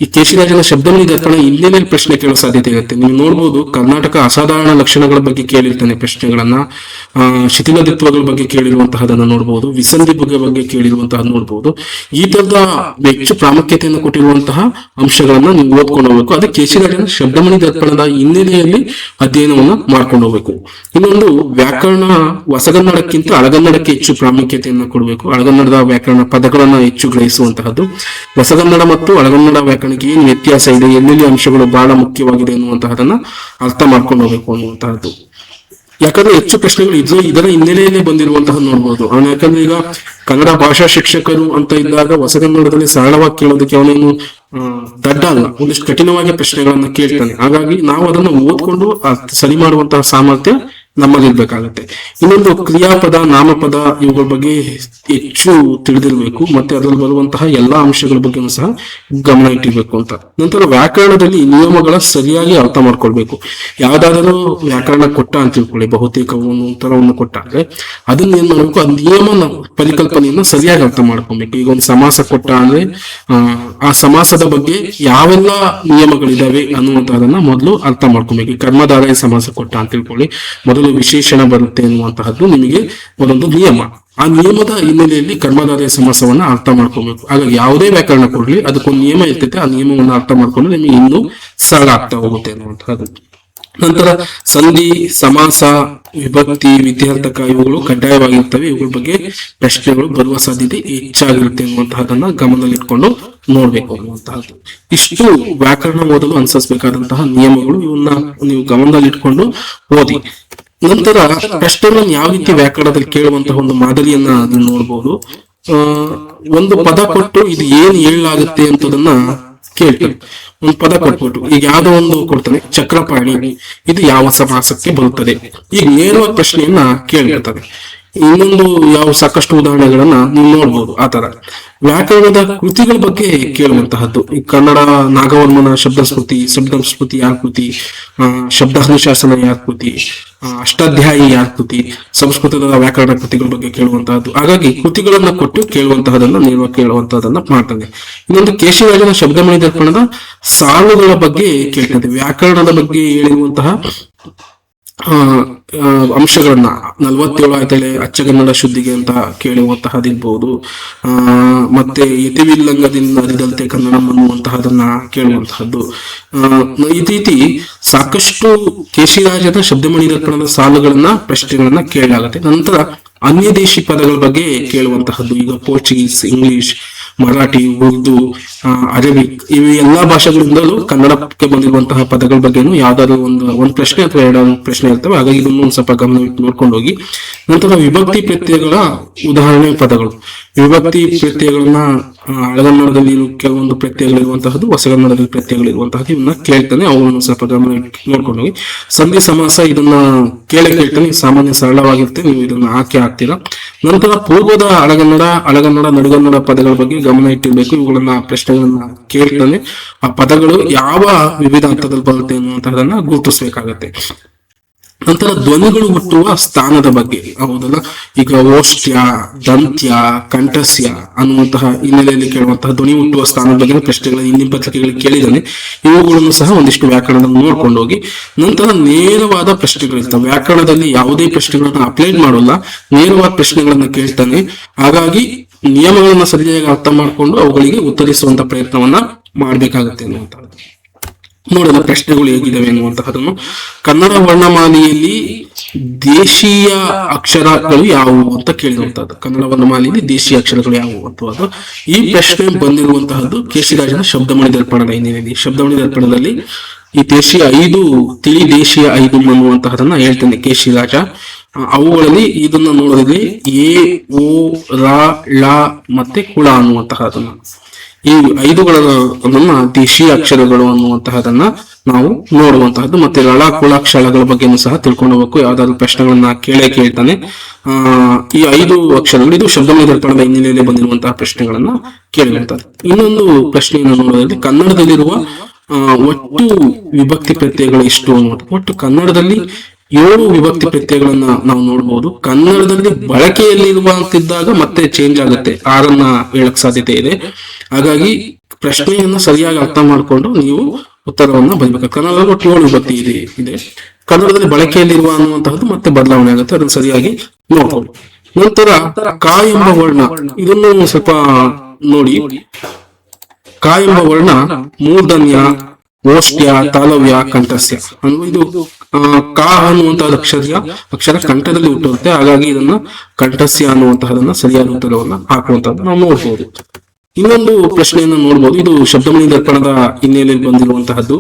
ಈ ಕೇಶಿರಾಜನ ಶಬ್ದಮಣಿ ದರ್ಪಣ ಹಿನ್ನೆಲೆಯಲ್ಲಿ ಪ್ರಶ್ನೆ ಕೇಳೋ ಸಾಧ್ಯತೆ ಇರುತ್ತೆ. ನೀವು ನೋಡ್ಬೋದು, ಕರ್ನಾಟಕ ಅಸಾಧಾರಣ ಲಕ್ಷಣಗಳ ಬಗ್ಗೆ ಕೇಳಿರ್ತಾನೆ ಪ್ರಶ್ನೆಗಳನ್ನ, ಶಿಥಿಲದಿತ್ವಗಳ ಬಗ್ಗೆ ಕೇಳಿರುವಂತಹದನ್ನ ನೋಡ್ಬೋದು, ವಿಸಂಧಿ ಬಗ್ಗೆ ಕೇಳಿರುವಂತಹದ್ದು ನೋಡ್ಬೋದು. ಈ ತರದ ಹೆಚ್ಚು ಪ್ರಾಮುಖ್ಯತೆಯನ್ನು ಕೊಟ್ಟಿರುವಂತಹ ಅಂಶಗಳನ್ನ ನೀವು ಓದ್ಕೊಂಡು ಹೋಗ್ಬೇಕು. ಅದೇ ಕೇಶಿರಾಜನ ಶಬ್ದಮಣಿ ದರ್ಪಣದ ಹಿನ್ನೆಲೆಯಲ್ಲಿ ಅಧ್ಯಯನವನ್ನ ಮಾಡ್ಕೊಂಡು ಹೋಗ್ಬೇಕು. ಇನ್ನೊಂದು, ವ್ಯಾಕರಣ ಹೊಸಗನ್ನಡಕ್ಕಿಂತ ಹಳಗನ್ನಡಕ್ಕೆ ಹೆಚ್ಚು ಪ್ರಾಮುಖ್ಯತೆಯನ್ನು ಕೊಡಬೇಕು. ಹಳಗನ್ನಡದ ವ್ಯಾಕರಣ ಪದಗಳನ್ನ ಹೆಚ್ಚು ಗ್ರಹಿಸುವಂತಹದ್ದು. ಹೊಸಗನ್ನಡ ಮತ್ತು ಹಳಗನ್ನಡ ವ್ಯಾಕರಣಕ್ಕೆ ಏನು ವ್ಯತ್ಯಾಸ ಇದೆ, ಎಲ್ಲೆಲ್ಲಿ ಅಂಶಗಳು ಬಹಳ ಮುಖ್ಯವಾಗಿದೆ ಅನ್ನುವಂತಹದನ್ನ ಅರ್ಥ ಮಾಡ್ಕೊಂಡು ಹೋಗ್ಬೇಕು ಅನ್ನುವಂತಹದ್ದು. ಯಾಕಂದ್ರೆ ಹೆಚ್ಚು ಪ್ರಶ್ನೆಗಳು ಇದರ ಹಿನ್ನೆಲೆಯಲ್ಲೇ ಬಂದಿರುವಂತಹ ನೋಡ್ಬೋದು. ಯಾಕಂದ್ರೆ ಈಗ ಕನ್ನಡ ಭಾಷಾ ಶಿಕ್ಷಕರು ಅಂತ ಇದ್ದಾಗ ಹೊಸಗನ್ನಡದಲ್ಲಿ ಸರಳವಾಗಿ ಕೇಳೋದಕ್ಕೆ ಅವನೇನು ದಡ್ಡ ಅಲ್ಲ, ಒಂದಿಷ್ಟು ಕಠಿಣವಾಗಿ ಪ್ರಶ್ನೆಗಳನ್ನ ಕೇಳ್ತಾನೆ. ಹಾಗಾಗಿ ನಾವು ಅದನ್ನ ಓದ್ಕೊಂಡು ಸರಿ ಮಾಡುವಂತಹ ಸಾಮರ್ಥ್ಯ ನಮ್ಮಲ್ಲಿರ್ಬೇಕಾಗತ್ತೆ. ಇನ್ನೊಂದು, ಕ್ರಿಯಾಪದ, ನಾಮಪದ ಇವುಗಳ ಬಗ್ಗೆ ಹೆಚ್ಚು ತಿಳಿದಿರ್ಬೇಕು. ಮತ್ತೆ ಅದರಲ್ಲಿ ಬರುವಂತಹ ಎಲ್ಲಾ ಅಂಶಗಳ ಬಗ್ಗೆ ಸಹ ಗಮನ ಇಟ್ಟಿರ್ಬೇಕು ಅಂತ. ನಂತರ ವ್ಯಾಕರಣದಲ್ಲಿ ನಿಯಮಗಳ ಸರಿಯಾಗಿ ಅರ್ಥ ಮಾಡ್ಕೊಳ್ಬೇಕು. ಯಾವ್ದಾದರೂ ವ್ಯಾಕರಣ ಕೊಟ್ಟ ಅಂತ ತಿಳ್ಕೊಳ್ಳಿ, ಬಹುತೇಕ ಉತ್ತರವನ್ನು ಕೊಟ್ಟಾದ್ರೆ ಅದನ್ನ ಏನ್ ಮಾಡ್ಬೇಕು, ಆ ನಿಯಮ ಪರಿಕಲ್ಪನೆಯನ್ನ ಸರಿಯಾಗಿ ಅರ್ಥ ಮಾಡ್ಕೊಬೇಕು. ಈಗ ಒಂದು ಸಮಾಸ ಕೊಟ್ಟ ಅಂದ್ರೆ ಆ ಸಮಾಸದ ಬಗ್ಗೆ ಯಾವೆಲ್ಲ ನಿಯಮಗಳಿದಾವೆ ಅನ್ನುವಂತಹದನ್ನ ಮೊದಲು ಅರ್ಥ ಮಾಡ್ಕೊಬೇಕು. ಈ ಕರ್ಮಧಾರಯ ಸಮಾಸ ಕೊಟ್ಟ ಅಂತ ತಿಳ್ಕೊಳ್ಳಿ, ಮೊದಲು ವಿಶೇಷಣ ಬರುತ್ತೆ ಎನ್ನುವಂತಹದ್ದು ನಿಮಗೆ ಒಂದೊಂದು ನಿಯಮ. ಆ ನಿಯಮದ ಹಿನ್ನೆಲೆಯಲ್ಲಿ ಕರ್ಮಧಾರಯ ಸಮಾಸವನ್ನ ಅರ್ಥ ಮಾಡ್ಕೊಬೇಕು. ಹಾಗಾಗಿ ಯಾವುದೇ ವ್ಯಾಕರಣ ಕೊಡ್ಲಿ ಅದಕ್ಕೊಂದು ನಿಯಮ ಇರ್ತೈತೆ, ಆ ನಿಯಮವನ್ನ ಅರ್ಥ ಮಾಡ್ಕೊಂಡು ನಿಮಗೆ ಇನ್ನೂ ಸರಳ ಆಗ್ತಾ ಹೋಗುತ್ತೆ ಅನ್ನುವಂತಹದ್ದು. ನಂತರ ಸಂಧಿ, ಸಮಾಸ, ವಿಭಕ್ತಿ, ವಿದ್ಯಾರ್ಥಕ ಇವುಗಳು ಕಡ್ಡಾಯವಾಗಿರ್ತವೆ. ಇವುಗಳ ಬಗ್ಗೆ ಪ್ರಶ್ನೆಗಳು ಬರುವ ಸಾಧ್ಯತೆ ಹೆಚ್ಚಾಗಿರುತ್ತೆ ಅನ್ನುವಂತಹದನ್ನ ಗಮನದಲ್ಲಿಟ್ಕೊಂಡು ನೋಡ್ಬೇಕು ಅನ್ನುವಂತಹದ್ದು. ಇಷ್ಟು ವ್ಯಾಕರಣ ಓದಲು ಅನುಸರಿಸಬೇಕಾದಂತಹ ನಿಯಮಗಳು. ಇವನ್ನ ನೀವು ಗಮನದಲ್ಲಿಟ್ಕೊಂಡು ಓದಿ. ನಂತರ ಪ್ರಶ್ನೆಗಳನ್ನು ಯಾವ ರೀತಿ ವ್ಯಾಕರಣದಲ್ಲಿ ಕೇಳುವಂತಹ ಒಂದು ಮಾದರಿಯನ್ನ ನೀವು ನೋಡ್ಬೋದು. ಒಂದು ಪದ ಕೊಟ್ಟು ಇದು ಏನ್ ಹೇಳಲಾಗುತ್ತೆ ಅಂತದನ್ನ ಕೇಳ್ತಾನೆ. ಒಂದು ಪದ ಕೊಟ್ಬಿಟ್ಟು ಈಗ ಯಾವ್ದೋ ಒಂದು ಕೊಡ್ತಾನೆ, ಚಕ್ರಪಾಣಿ ಇದು ಯಾವ ಸಮಾಸಕ್ಕೆ ಬರುತ್ತದೆ, ಈಗ ನೇರವಾದ ಪ್ರಶ್ನೆಯನ್ನ ಕೇಳಿರ್ತಾರೆ. ಇನ್ನೊಂದು ಯಾವ ಸಾಕಷ್ಟು ಉದಾಹರಣೆಗಳನ್ನ ನೀವು ನೋಡ್ಬೋದು. ಆತರ ವ್ಯಾಕರಣದ ಕೃತಿಗಳ ಬಗ್ಗೆ ಕೇಳುವಂತಹದ್ದು. ಈ ಕನ್ನಡ ನಾಗವರ್ಮನ ಶಬ್ದಸ್ಮೃತಿ ಯಾರ ಕೃತಿ, ಶಬ್ದಾನುಶಾಸನ ಯಾರ ಕೃತಿ, ಅಷ್ಟಾಧ್ಯಾಯಿ ಯಾರ ಕೃತಿ, ಸಂಸ್ಕೃತದ ವ್ಯಾಕರಣ ಕೃತಿಗಳ ಬಗ್ಗೆ ಕೇಳುವಂತಹದ್ದು. ಹಾಗಾಗಿ ಕೃತಿಗಳನ್ನ ಕೊಟ್ಟು ಕೇಳುವಂತಹದನ್ನ ನೇರವಾಗಿ ಕೇಳುವಂತಹದನ್ನ ಮಾಡ್ತಾನೆ. ಇನ್ನೊಂದು, ಕೇಶಿರಾಜನ ಶಬ್ದಮಣಿ ದರ್ಪಣದ ಸಾಲುಗಳ ಬಗ್ಗೆ ಕೇಳ್ತದೆ. ವ್ಯಾಕರಣದ ಬಗ್ಗೆ ಹೇಳಿರುವಂತಹ ಅಂಶಗಳನ್ನ 47 ಆಯ್ತಲೆ ಅಚ್ಚಗನ್ನಡ ಶುದ್ಧಿಗೆ ಅಂತ ಕೇಳುವಂತಹದಿರ್ಬೋದು. ಮತ್ತೆ ಯತಿವಿಲ್ಲಂಗದಿಂದ ಅರಿದಂತೆ ಕನ್ನಡ ಅನ್ನುವಂತಹದನ್ನ ಕೇಳುವಂತಹದ್ದು. ಈ ರೀತಿ ಸಾಕಷ್ಟು ಕೇಶಿರಾಜನ ಶಬ್ದಮಣಿ ದರ್ಪಣದ ಸಾಲುಗಳನ್ನ ಪ್ರಶ್ನೆಗಳನ್ನ ಕೇಳಲಾಗುತ್ತೆ. ನಂತರ ಅನ್ಯ ದೇಶಿ ಪದಗಳ ಬಗ್ಗೆ ಕೇಳುವಂತಹದ್ದು. ಈಗ Portuguese, English, Marathi, Urdu, Arabic ಇವು ಎಲ್ಲಾ ಭಾಷೆಗಳಿಂದಲೂ ಕನ್ನಡಕ್ಕೆ ಬಂದಿರುವಂತಹ ಪದಗಳ ಬಗ್ಗೆನೂ ಯಾವ್ದಾದ್ರು ಒಂದು ಪ್ರಶ್ನೆ ಅಥವಾ ಎರಡು ಪ್ರಶ್ನೆ ಇರ್ತವೆ. ಹಾಗಾಗಿ ಇದನ್ನು ಒಂದ್ ಸ್ವಲ್ಪ ಗಮನ ನೋಡ್ಕೊಂಡು ಹೋಗಿ. ನಂತರ ವಿಭಕ್ತಿ ಪ್ರತ್ಯಯಗಳ ಉದಾಹರಣೆ ಪದಗಳು. ವಿಭಕ್ತಿ ಪ್ರತ್ಯಯಗಳನ್ನ ಹಳಗನ್ನಡದಲ್ಲಿ ಕೆಲವೊಂದು ಪ್ರತ್ಯಯಗಳಿರುವಂತಹದ್ದು, ಹೊಸಗನ್ನಡದಲ್ಲಿ ಪ್ರತ್ಯಯಗಳಿರುವಂತಹದ್ದು, ಇವನ್ನ ಕೇಳ್ತಾನೆ. ಅವುಗಳನ್ನು ಸ್ವಲ್ಪ ಗಮನ ನೋಡ್ಕೊಂಡು ಹೋಗಿ. ಸಂಧಿ ಸಮಾಸ ಇದನ್ನ ಕೇಳ್ತಾನೆ, ಸಾಮಾನ್ಯ ಸರಳವಾಗಿರುತ್ತೆ, ನೀವು ಇದನ್ನ ಹಾಕ್ತೀರಾ. ನಂತರ ಪೂರ್ವದ ಹಳಗನ್ನಡ ನಡುಗನ್ನಡ ಪದಗಳ ಬಗ್ಗೆ ಗಮನ ಇಟ್ಟಿರ್ಬೇಕು. ಇವುಗಳನ್ನ ಪ್ರಶ್ನೆಗಳನ್ನ ಕೇಳ್ತಾನೆ. ಆ ಪದಗಳು ಯಾವ ವಿವಿಧ ಹಂತದಲ್ಲಿ ಬರುತ್ತೆ ಅನ್ನುವಂತಹದನ್ನ ಗುರುತಿಸ್ಬೇಕಾಗತ್ತೆ. ನಂತರ ಧ್ವನಿಗಳು ಹುಟ್ಟುವ ಸ್ಥಾನದ ಬಗ್ಗೆ, ಹೌದಲ್ಲ, ಈಗ ಓಷ್ಟ್ಯ, ದಂತ್ಯ, ಕಂಠಸ್ಯ ಅನ್ನುವಂತಹ ಹಿನ್ನೆಲೆಯಲ್ಲಿ ಕೇಳುವಂತಹ ಧ್ವನಿ ಹುಟ್ಟುವ ಸ್ಥಾನದ ಬಗ್ಗೆ ಪ್ರಶ್ನೆಗಳ ಹಿಂದಿನ ಪತ್ರಿಕೆಗಳಿಗೆ ಕೇಳಿದ್ದಾನೆ. ಇವುಗಳನ್ನು ಸಹ ಒಂದಿಷ್ಟು ವ್ಯಾಕರಣದಲ್ಲಿ ನೋಡ್ಕೊಂಡು ಹೋಗಿ. ನಂತರ ನೇರವಾದ ಪ್ರಶ್ನೆಗಳಿರ್ತವೆ. ವ್ಯಾಕರಣದಲ್ಲಿ ಯಾವುದೇ ಪ್ರಶ್ನೆಗಳನ್ನ ಅಪ್ಲೈ ಮಾಡೋಲ್ಲ, ನೇರವಾದ ಪ್ರಶ್ನೆಗಳನ್ನ ಕೇಳ್ತಾನೆ. ಹಾಗಾಗಿ ನಿಯಮಗಳನ್ನ ಸರಿಯಾಗಿ ಅರ್ಥ ಮಾಡಿಕೊಂಡು ಅವುಗಳಿಗೆ ಉತ್ತರಿಸುವಂತ ಪ್ರಯತ್ನವನ್ನ ಮಾಡ್ಬೇಕಾಗತ್ತೆ ಅನ್ನುವಂಥದ್ದು. ನೋಡೋಣ ಪ್ರಶ್ನೆಗಳು ಹೇಗಿದ್ದಾವೆ ಎನ್ನುವಂತಹದನ್ನು. ಕನ್ನಡ ವರ್ಣಮಾಲೆಯಲ್ಲಿ ದೇಶೀಯ ಅಕ್ಷರಗಳು ಯಾವುವು ಅಂತ ಕೇಳಿರುವಂತಹದ್ದು. ಕನ್ನಡ ವರ್ಣಮಾಲೆಯಲ್ಲಿ ದೇಶೀಯ ಅಕ್ಷರಗಳು ಯಾವುವು ಅಂತ ಈ ಪ್ರಶ್ನೆ ಬಂದಿರುವಂತಹದ್ದು ಕೇಶಿರಾಜನ ಶಬ್ದಮಣಿ ದರ್ಪಣದ ಹಿನ್ನೆಲೆಯಲ್ಲಿ. ಶಬ್ದಮಣಿ ದರ್ಪಣದಲ್ಲಿ ಈ ದೇಶೀಯ 5 ತಿಳಿ ದೇಶೀಯ 5 ಅನ್ನುವಂತಹದನ್ನ ಹೇಳ್ತೇನೆ ಕೇಶಿರಾಜ. ಅವುಗಳಲ್ಲಿ ಇದನ್ನ ನೋಡಿದ್ರೆ ಎ, ಓ, ರ, ಳ ಮತ್ತೆ ಕುಳ ಅನ್ನುವಂತಹದನ್ನ, ಈ 5ಗಳನ್ನ ದೇಶೀಯ ಅಕ್ಷರಗಳು ಅನ್ನುವಂತಹದನ್ನ ನಾವು ನೋಡುವಂತಹದ್ದು. ಮತ್ತೆ ಲಳ, ಕುಳ, ಕ್ಷಳಗಳ ಬಗ್ಗೆನೂ ಸಹ ತಿಳ್ಕೊಂಡು ಹೋಗ್ಬೇಕು. ಯಾವ್ದಾದ್ರು ಪ್ರಶ್ನೆಗಳನ್ನ ಕೇಳ್ತಾನೆ. ಈ 5 ಅಕ್ಷರಗಳು ಇದು ಶಬ್ದಮಣಿ ದರ್ಪಣದ ಹಿನ್ನೆಲೆಯಲ್ಲಿ ಬಂದಿರುವಂತಹ ಪ್ರಶ್ನೆಗಳನ್ನ ಕೇಳುವಂತದ್ದು. ಇನ್ನೊಂದು ಪ್ರಶ್ನೆಯನ್ನು ನೋಡೋದ್ರಲ್ಲಿ ಕನ್ನಡದಲ್ಲಿರುವ ಒಟ್ಟು ವಿಭಕ್ತಿ ಪ್ರತ್ಯಯಗಳು ಎಷ್ಟು ಅನ್ನೋದು. ಒಟ್ಟು ಕನ್ನಡದಲ್ಲಿ 7 ವಿಭಕ್ತಿ ಪ್ರತ್ಯಯಗಳನ್ನ ನಾವು ನೋಡಬಹುದು. ಕನ್ನಡದಲ್ಲಿ ಬಳಕೆಯಲ್ಲಿರುವಂತಿದ್ದಾಗ ಮತ್ತೆ ಚೇಂಜ್ ಆಗುತ್ತೆ, 6 ಹೇಳಕ್ ಸಾಧ್ಯತೆ ಇದೆ. ಹಾಗಾಗಿ ಪ್ರಶ್ನೆಯನ್ನ ಸರಿಯಾಗಿ ಅರ್ಥ ಮಾಡಿಕೊಂಡು ನೀವು ಉತ್ತರವನ್ನ ಬರೀಬೇಕು. ಕನ್ನಡದಲ್ಲಿ ಒಟ್ಟು 7 ವಿಭಕ್ತಿ ಇದೆ. ಕನ್ನಡದಲ್ಲಿ ಬಳಕೆಯಲ್ಲಿರುವ ಅನ್ನುವಂತಹದ್ದು ಮತ್ತೆ ಬದಲಾವಣೆ ಆಗುತ್ತೆ, ಅದನ್ನು ಸರಿಯಾಗಿ ನೋಡ್ಕೊಳ್ಳಿ. ನಂತರ ಕ ಎಂಬ ವರ್ಣ, ಇದನ್ನು ಸ್ವಲ್ಪ ನೋಡಿ. ಕ ಎಂಬ ವರ್ಣ ಮೂರ್ಧನ್ಯ, ಓಷ್ಟ್ಯ, ತಾಲವ್ಯ, ಕಂಠಸ್ಯ ಅನ್ನುವ ಇದು ಕ ಅನ್ನುವಂತಹ ಅಕ್ಷರ ಕಂಠದಲ್ಲಿ ಹುಟ್ಟುತ್ತೆ. ಹಾಗಾಗಿ ಇದನ್ನ ಕಂಠಸ್ಯ ಅನ್ನುವಂತಹದನ್ನ ಸರಿಯಾದ ಉತ್ತರವನ್ನ ಹಾಕುವಂತಹದ್ದು ನಾವು ನೋಡ್ಬೋದು. ಇನ್ನೊಂದು ಪ್ರಶ್ನೆಯನ್ನ ನೋಡ್ಬೋದು. ಇದು ಶಬ್ದಮಣಿ ದರ್ಪಣದ ಹಿನ್ನೆಲೆಯಲ್ಲಿ ಬಂದಿರುವಂತಹದ್ದು.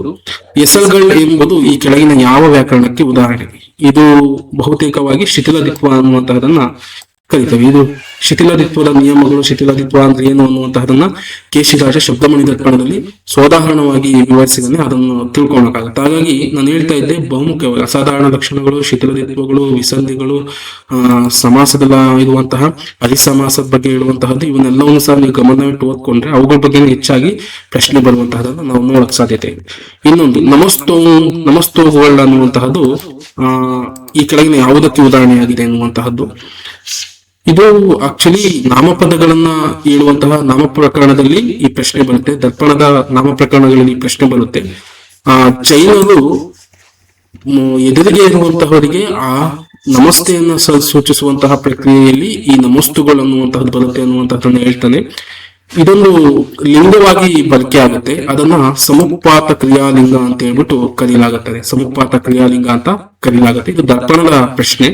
ಎಸಲ್ಗಳ್ ಎಂಬುದು ಈ ಕೆಳಗಿನ ಯಾವ ವ್ಯಾಕರಣಕ್ಕೆ ಉದಾಹರಣೆ? ಇದು ಬಹುತೇಕವಾಗಿ ಶಿಥಿಲದಿತ್ವ ಅನ್ನುವಂತಹದನ್ನ ಕರಿತೇವೆ. ಇದು ಶಿಥಿಲದಿತ್ವದ ನಿಯಮಗಳು, ಶಿಥಿಲದಿತ್ವ ಅಂದ್ರೆ ಏನು ಅನ್ನುವಂತಹದನ್ನ ಕೇಶಿರಾಜ ಶಬ್ದಮಣಿ ದರ್ಪಣದಲ್ಲಿ ಸೋದಾಹರಣವಾಗಿ ವಿವರಿಸಿದ್ದಾನೆ. ಅದನ್ನು ತಿಳ್ಕೊಳಕಾಗುತ್ತೆ. ಹಾಗಾಗಿ ನಾನು ಹೇಳ್ತಾ ಇದ್ದೆ, ಬಹುಮುಖ್ಯವಾಗಿ ಅಸಾಧಾರಣ ಲಕ್ಷಣಗಳು, ಶಿಥಿಲದಿತ್ವಗಳು, ವಿಸಂಧಿಗಳು, ಸಮಾಸದ ಇರುವಂತಹ ಪರಿಸಮಾಸದ ಬಗ್ಗೆ ಹೇಳುವಂತಹದ್ದು, ಇವನ್ನೆಲ್ಲವನ್ನು ಸಹ ನೀವು ಗಮನವಿಟ್ಟು ಓದ್ಕೊಂಡ್ರೆ ಅವುಗಳ ಬಗ್ಗೆ ಹೆಚ್ಚಾಗಿ ಪ್ರಶ್ನೆ ಬರುವಂತಹದನ್ನ ನಾವು ನೋಡಕ್ ಸಾಧ್ಯತೆ ಇದೆ. ಇನ್ನೊಂದು ನಮಸ್ತೋಗಳು ಅನ್ನುವಂತಹದ್ದು ಈ ಕೆಳಗಿನ ಯಾವುದಕ್ಕೆ ಉದಾಹರಣೆಯಾಗಿದೆ ಎನ್ನುವಂತಹದ್ದು. ಇದು ಆಕ್ಚುಲಿ ನಾಮಪದಗಳನ್ನ ಹೇಳುವಂತಹ ನಾಮ ಪ್ರಕರಣದಲ್ಲಿ ಈ ಪ್ರಶ್ನೆ ಬರುತ್ತೆ. ದರ್ಪಣದ ನಾಮ ಪ್ರಕರಣಗಳಲ್ಲಿ ಈ ಪ್ರಶ್ನೆ ಬರುತ್ತೆ. ಜೈನರು ಎದುರಿಗೆ ಇರುವಂತಹವರಿಗೆ ಆ ನಮಸ್ತೆಯನ್ನ ಸೂಚಿಸುವಂತಹ ಪ್ರಕ್ರಿಯೆಯಲ್ಲಿ ಈ ನಮಸ್ತುಗಳು ಅನ್ನುವಂತಹದ್ದು ಬರುತ್ತೆ ಅನ್ನುವಂತಹದನ್ನ ಹೇಳ್ತಾನೆ. ಇದೊಂದು ಲಿಂಗವಾಗಿ ಬಳಕೆ ಆಗುತ್ತೆ. ಅದನ್ನ ಸಮುಪಾತ ಕ್ರಿಯಾಲಿಂಗ ಅಂತ ಹೇಳ್ಬಿಟ್ಟು ಕರೆಯಲಾಗುತ್ತದೆ. ಸಮುಪಾತ ಕ್ರಿಯಾಲಿಂಗ ಅಂತ ಕರೆಯಲಾಗುತ್ತೆ. ಇದು ದರ್ಪಣದ ಪ್ರಶ್ನೆ.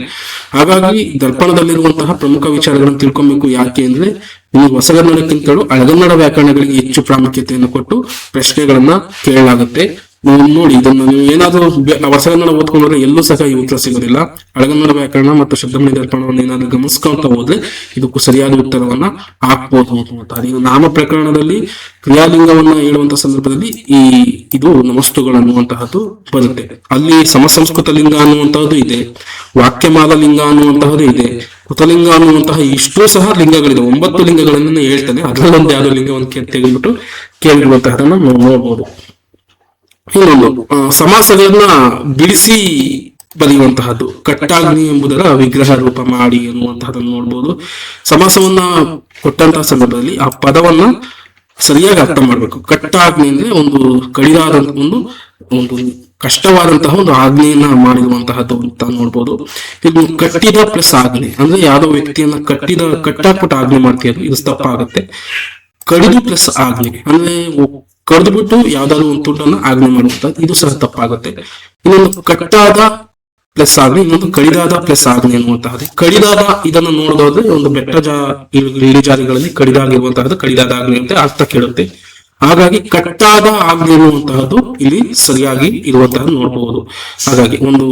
ಹಾಗಾಗಿ ದರ್ಪಣದಲ್ಲಿರುವಂತಹ ಪ್ರಮುಖ ವಿಚಾರಗಳನ್ನು ತಿಳ್ಕೊಬೇಕು. ಯಾಕೆ ಅಂದ್ರೆ ನೀವು ಹೊಸಗನ್ನಡಕ್ಕಿಂತಲೂ ಹಳಗನ್ನಡ ವ್ಯಾಕರಣಗಳಿಗೆ ಹೆಚ್ಚು ಪ್ರಾಮುಖ್ಯತೆಯನ್ನು ಕೊಟ್ಟು ಪ್ರಶ್ನೆಗಳನ್ನ ಕೇಳಲಾಗುತ್ತೆ. ನೋಡಿ, ಇದನ್ನು ನೀವು ಏನಾದ್ರೂ ಹೊಸಗನ್ನಡ ಓದ್ಕೊಂಡ್ರೆ ಎಲ್ಲೂ ಸಹ ಈ ಉತ್ತರ ಸಿಗೋದಿಲ್ಲ. ಹಳಗನ್ನಡ ವ್ಯಾಕರಣ ಮತ್ತು ಶಬ್ದಮಣಿ ದರ್ಪಣವನ್ನು ಏನಾದ್ರೂ ಗಮನಿಸ್ಕೊಂತ ಹೋದ್ರೆ ಇದಕ್ಕೂ ಸರಿಯಾದ ಉತ್ತರವನ್ನ ಹಾಕ್ಬೋದು ಅಂತ. ಈಗ ನಾಮ ಪ್ರಕರಣದಲ್ಲಿ ಕ್ರಿಯಾಲಿಂಗವನ್ನ ಹೇಳುವಂತಹ ಸಂದರ್ಭದಲ್ಲಿ ಇದು ನಮಸ್ತುಗಳು ಅನ್ನುವಂತಹದ್ದು ಬರುತ್ತೆ. ಅಲ್ಲಿ ಸಮಸಂಸ್ಕೃತ ಲಿಂಗ ಅನ್ನುವಂತಹದ್ದು ಇದೆ, ವಾಕ್ಯಮಾಲ ಲಿಂಗ ಅನ್ನುವಂತಹದ್ದು ಇದೆ, ಕೃತಲಿಂಗ ಅನ್ನುವಂತಹ ಇಷ್ಟೂ ಸಹ ಲಿಂಗಗಳಿದೆ. 9 ಲಿಂಗಗಳನ್ನ ಹೇಳ್ತಾನೆ. ಅದರಲ್ಲೊಂದು ಯಾವುದೋ ಲಿಂಗವನ್ನು ತೆಗೆದುಬಿಟ್ಟು ಕೇಳಿರುವಂತಹದನ್ನ ನಾವು ನೋಡ್ಬೋದು. ಇನ್ನೊಂದು ಸಮಾಸಗಳನ್ನ ಬಿಡಿಸಿ ಬರೆಯುವಂತಹದ್ದು. ಕಟ್ಟಾಗ್ನಿ ಎಂಬುದರ ವಿಗ್ರಹ ರೂಪ ಮಾಡಿ ಎನ್ನುವಂತಹದನ್ನು ನೋಡ್ಬೋದು. ಸಮಾಸವನ್ನ ಕೊಟ್ಟಂತಹ ಸಂದರ್ಭದಲ್ಲಿ ಆ ಪದವನ್ನ ಸರಿಯಾಗಿ ಅರ್ಥ ಮಾಡ್ಬೇಕು. ಕಟ್ಟಾಗ್ನಿ ಅಂದ್ರೆ ಒಂದು ಕಡಿದಾದ ಒಂದು ಕಷ್ಟವಾದಂತಹ ಒಂದು ಆಜ್ಞೆಯನ್ನ ಮಾಡಿರುವಂತಹದ್ದು ಅಂತ ನೋಡ್ಬೋದು. ಇದು ಕಟ್ಟಿದ ಪ್ಲಸ್ ಆಜ್ಞೆ ಅಂದ್ರೆ ಯಾವುದೋ ವ್ಯಕ್ತಿಯನ್ನ ಕಟ್ಟಾಕ್ಬಿಟ್ಟು ಆಜ್ಞೆ ಮಾಡ್ತೀವಿ, ಇದು ತಪ್ಪಾಗುತ್ತೆ. ಕಡಿದು ಪ್ಲಸ್ ಆಜ್ಞೆ ಅಂದ್ರೆ ಕಡ್ದು ಬಿಟ್ಟು ಯಾವ್ದಾದ್ರು ಒಂದು ತುಂಡನ್ನ ಆಜ್ಞೆ ಮಾಡುವಂತದ್ದು, ಇದು ಸಹ ತಪ್ಪಾಗುತ್ತೆ. ಇನ್ನೊಂದು ಕಟ್ಟಾದ ಪ್ಲಸ್ ಆಜ್ಞೆ, ಇನ್ನೊಂದು ಕಡಿದಾದ ಪ್ಲಸ್ ಆಜ್ಞೆ ಅನ್ನುವಂತಹದ್ದು. ಕಡಿದಾದ ಇದನ್ನ ನೋಡೋದಾದ್ರೆ ಒಂದು ಇಳಿಜಾರಿಗಳಲ್ಲಿ ಕಡಿದಾಗಿರುವಂತಹದ್ದು ಕಡಿದಾದ ಆಜ್ಞೆ ಅಂತ ಅರ್ಥ ಕೇಳುತ್ತೆ. ಹಾಗಾಗಿ ಕಟ್ಟಾದ ಆಜ್ಞೆ ಅನ್ನುವಂತಹದ್ದು ಇಲ್ಲಿ ಸರಿಯಾಗಿ ಇರುವಂತಹದ್ದು ನೋಡಬಹುದು. ಹಾಗಾಗಿ ಒಂದು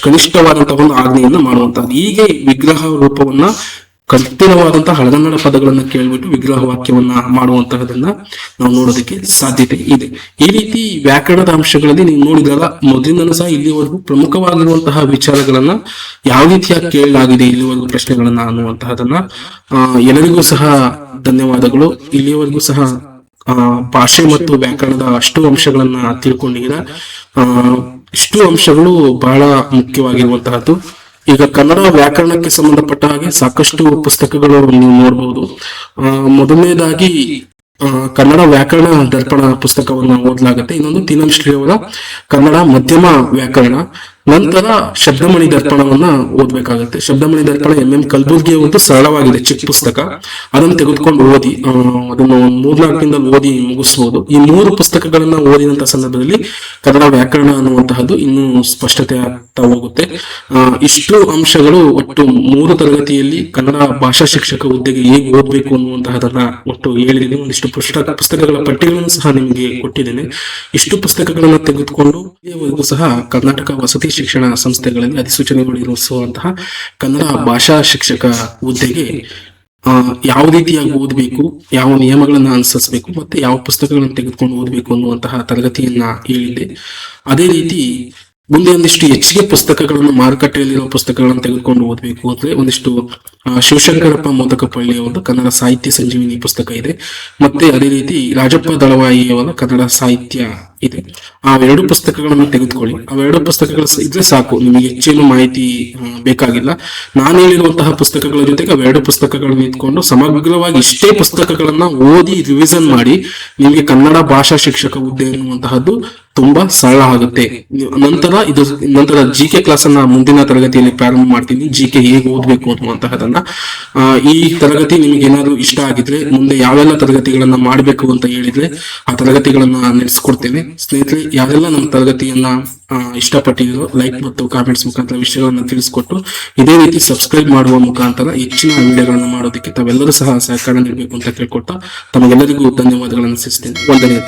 ಕನಿಷ್ಠವಾದಂತಹ ಒಂದು ಆಜ್ಞೆಯನ್ನ ಮಾಡುವಂತಹದ್ದು. ಹೀಗೆ ವಿಗ್ರಹ ರೂಪವನ್ನ ಕಠಿಣವಾದಂತಹ ಹಳಗನ್ನಡ ಪದಗಳನ್ನು ಕೇಳ್ಬಿಟ್ಟು ವಿಗ್ರಹ ವಾಕ್ಯವನ್ನ ಮಾಡುವಂತಹದನ್ನ ನಾವು ನೋಡೋದಕ್ಕೆ ಸಾಧ್ಯತೆ ಇದೆ. ಈ ರೀತಿ ವ್ಯಾಕರಣದ ಅಂಶಗಳಲ್ಲಿ ನೀವು ನೋಡಿದಾಗ ಮೊದಲಿಂದಲೂ ಸಹ ಇಲ್ಲಿವರೆಗೂ ಪ್ರಮುಖವಾಗಿರುವಂತಹ ವಿಚಾರಗಳನ್ನ ಯಾವ ರೀತಿಯಾಗಿ ಕೇಳಲಾಗಿದೆ ಇಲ್ಲಿವರೆಗೂ ಪ್ರಶ್ನೆಗಳನ್ನ ಅನ್ನುವಂತಹದನ್ನ ಎಲ್ಲರಿಗೂ ಸಹ ಧನ್ಯವಾದಗಳು. ಇಲ್ಲಿವರೆಗೂ ಸಹ ಭಾಷೆ ಮತ್ತು ವ್ಯಾಕರಣದ ಅಷ್ಟು ಅಂಶಗಳನ್ನ ತಿಳ್ಕೊಂಡಿದ್ದೀರಾ. ಇಷ್ಟು ಅಂಶಗಳು ಬಹಳ ಮುಖ್ಯವಾಗಿರುವಂತಹದ್ದು. ಈಗ ಕನ್ನಡ ವ್ಯಾಕರಣಕ್ಕೆ ಸಂಬಂಧಪಟ್ಟ ಹಾಗೆ ಸಾಕಷ್ಟು ಪುಸ್ತಕಗಳು ನೀವು ನೋಡಬಹುದು. ಮೊದಲನೇದಾಗಿ ಕನ್ನಡ ವ್ಯಾಕರಣ ದರ್ಪಣ ಪುಸ್ತಕವನ್ನು ಓದಲಾಗುತ್ತೆ. ಇನ್ನೊಂದು ತೀನಂ ಶ್ರೀ ಅವರ ಕನ್ನಡ ಮಧ್ಯಮ ವ್ಯಾಕರಣ. ನಂತರ ಶಬ್ದಮಣಿ ದರ್ಪಣವನ್ನ ಓದ್ಬೇಕಾಗತ್ತೆ. ಶಬ್ದಮಣಿ ದರ್ಪಣ ಎಂ ಕಲಬುರ್ಗಿ ಒಂದು ಸರಳವಾಗಿದೆ, ಚಿಕ್ಕ ಪುಸ್ತಕ. ಅದನ್ನು ತೆಗೆದುಕೊಂಡು ಓದಿ, ಅದನ್ನು 3-4 ದಿನದಲ್ಲಿ ಓದಿ ಮುಗಿಸ್ಬೋದು. ಈ 3 ಪುಸ್ತಕಗಳನ್ನ ಓದಿದಂತ ಸಂದರ್ಭದಲ್ಲಿ ಕನ್ನಡ ವ್ಯಾಕರಣ ಅನ್ನುವಂತಹದ್ದು ಇನ್ನೂ ಸ್ಪಷ್ಟತೆ ಆಗ್ತಾ ಹೋಗುತ್ತೆ. ಇಷ್ಟು ಅಂಶಗಳು ಒಟ್ಟು 3 ತರಗತಿಯಲ್ಲಿ ಕನ್ನಡ ಭಾಷಾ ಶಿಕ್ಷಕ ಹುದ್ದೆಗೆ ಹೇಗೆ ಓದ್ಬೇಕು ಅನ್ನುವಂತಹದನ್ನ ಒಟ್ಟು ಹೇಳಿದ್ದೀನಿ. ಒಂದಿಷ್ಟು ಪುಸ್ತಕಗಳ ಪಟ್ಟಿಗಳನ್ನು ಸಹ ನಿಮಗೆ ಕೊಟ್ಟಿದ್ದೇನೆ. ಇಷ್ಟು ಪುಸ್ತಕಗಳನ್ನ ತೆಗೆದುಕೊಂಡು ಇಲ್ಲಿಯವರೆಗೂ ಸಹ ಕರ್ನಾಟಕ ವಸತಿ ಶಿಕ್ಷಣ ಸಂಸ್ಥೆಗಳಲ್ಲಿ ಅಧಿಸೂಚನೆಗೊಳಿಸುವಂತಹ ಕನ್ನಡ ಭಾಷಾ ಶಿಕ್ಷಕ ಹುದ್ದೆಗೆ ಯಾವ ರೀತಿಯಾಗಿ ಓದಬೇಕು, ಯಾವ ನಿಯಮಗಳನ್ನ ಅನುಸರಿಸಬೇಕು, ಮತ್ತೆ ಯಾವ ಪುಸ್ತಕಗಳನ್ನು ತೆಗೆದುಕೊಂಡು ಓದಬೇಕು ಅನ್ನುವಂತಹ ತರಗತಿಯನ್ನ ಹೇಳಿದ್ದೆ. ಅದೇ ರೀತಿ ಮುಂದೆ ಒಂದಿಷ್ಟು ಹೆಚ್ಚಿಗೆ ಪುಸ್ತಕಗಳನ್ನು, ಮಾರುಕಟ್ಟೆಯಲ್ಲಿರುವ ಪುಸ್ತಕಗಳನ್ನು ತೆಗೆದುಕೊಂಡು ಓದಬೇಕು ಅಂದ್ರೆ ಒಂದಿಷ್ಟು ಶಿವಶಂಕರಪ್ಪ ಮೋದಕಪಳ್ಳಿ ಅವರ ಕನ್ನಡ ಸಾಹಿತ್ಯ ಸಂಜೀವಿನಿ ಪುಸ್ತಕ ಇದೆ. ಮತ್ತೆ ಅದೇ ರೀತಿ ರಾಜಪ್ಪ ದಳವಾಯಿ ಅವರ ಕನ್ನಡ ಸಾಹಿತ್ಯ ಇದೆ. ಆ 2 ಪುಸ್ತಕಗಳನ್ನು ತೆಗೆದುಕೊಳ್ಳಿ. ಆ 2 ಪುಸ್ತಕಗಳು ಇದ್ರೆ ಸಾಕು, ನಿಮಗೆ ಹೆಚ್ಚೇನು ಮಾಹಿತಿ ಬೇಕಾಗಿಲ್ಲ. ನಾನು ಹೇಳಿರುವಂತಹ ಪುಸ್ತಕಗಳ ಜೊತೆಗೆ ಆ 2 ಪುಸ್ತಕಗಳನ್ನು ಇಟ್ಕೊಂಡು ಸಮಗ್ರವಾಗಿ ಇಷ್ಟೇ ಪುಸ್ತಕಗಳನ್ನ ಓದಿ ರಿವಿಷನ್ ಮಾಡಿ ನಿಮಗೆ ಕನ್ನಡ ಭಾಷಾ ಶಿಕ್ಷಕ ಹುದ್ದೆ ಎನ್ನುವಂತಹದ್ದು ತುಂಬಾ ಸರಳ ಆಗುತ್ತೆ. ನಂತರ GK ಕ್ಲಾಸ್ ಅನ್ನ ಮುಂದಿನ ತರಗತಿಯಲ್ಲಿ ಪ್ರಾರಂಭ ಮಾಡ್ತೀನಿ. GK ಹೇಗೆ ಓದ್ಬೇಕು ಅನ್ನುವಂತಹದನ್ನ. ಈ ತರಗತಿ ನಿಮಗೆ ಏನಾದ್ರು ಇಷ್ಟ ಆಗಿದ್ರೆ ಮುಂದೆ ಯಾವೆಲ್ಲ ತರಗತಿಗಳನ್ನ ಮಾಡಬೇಕು ಅಂತ ಹೇಳಿದ್ರೆ ಆ ತರಗತಿಗಳನ್ನ ನಡೆಸ್ಕೊಡ್ತೇನೆ. ಸ್ನೇಹಿತರೆ, ಯಾರೆಲ್ಲ ನಮ್ಮ ತರಗತಿಯನ್ನ ಇಷ್ಟಪಟ್ಟಿದ್ರು ಲೈಕ್ ಮತ್ತು ಕಾಮೆಂಟ್ಸ್ ಮುಖಾಂತರ ವಿಷಯಗಳನ್ನ ತಿಳಿಸ್ಕೊಟ್ಟು ಇದೇ ರೀತಿ ಸಬ್ಸ್ಕ್ರೈಬ್ ಮಾಡುವ ಮುಖಾಂತರ ಹೆಚ್ಚಿನ ವಿಡಿಯೋಗಳನ್ನ ಮಾಡೋದಕ್ಕೆ ತಾವೆಲ್ಲರೂ ಸಹ ಸಹಕಾರ ನೀಡಬೇಕು ಅಂತ ಕೇಳ್ಕೊಳ್ತಾ ತಮಗೆಲ್ಲರಿಗೂ ಧನ್ಯವಾದಗಳನ್ನು ಸಲ್ಲಿಸ್ತೇನೆ. ವಂದನೆಯ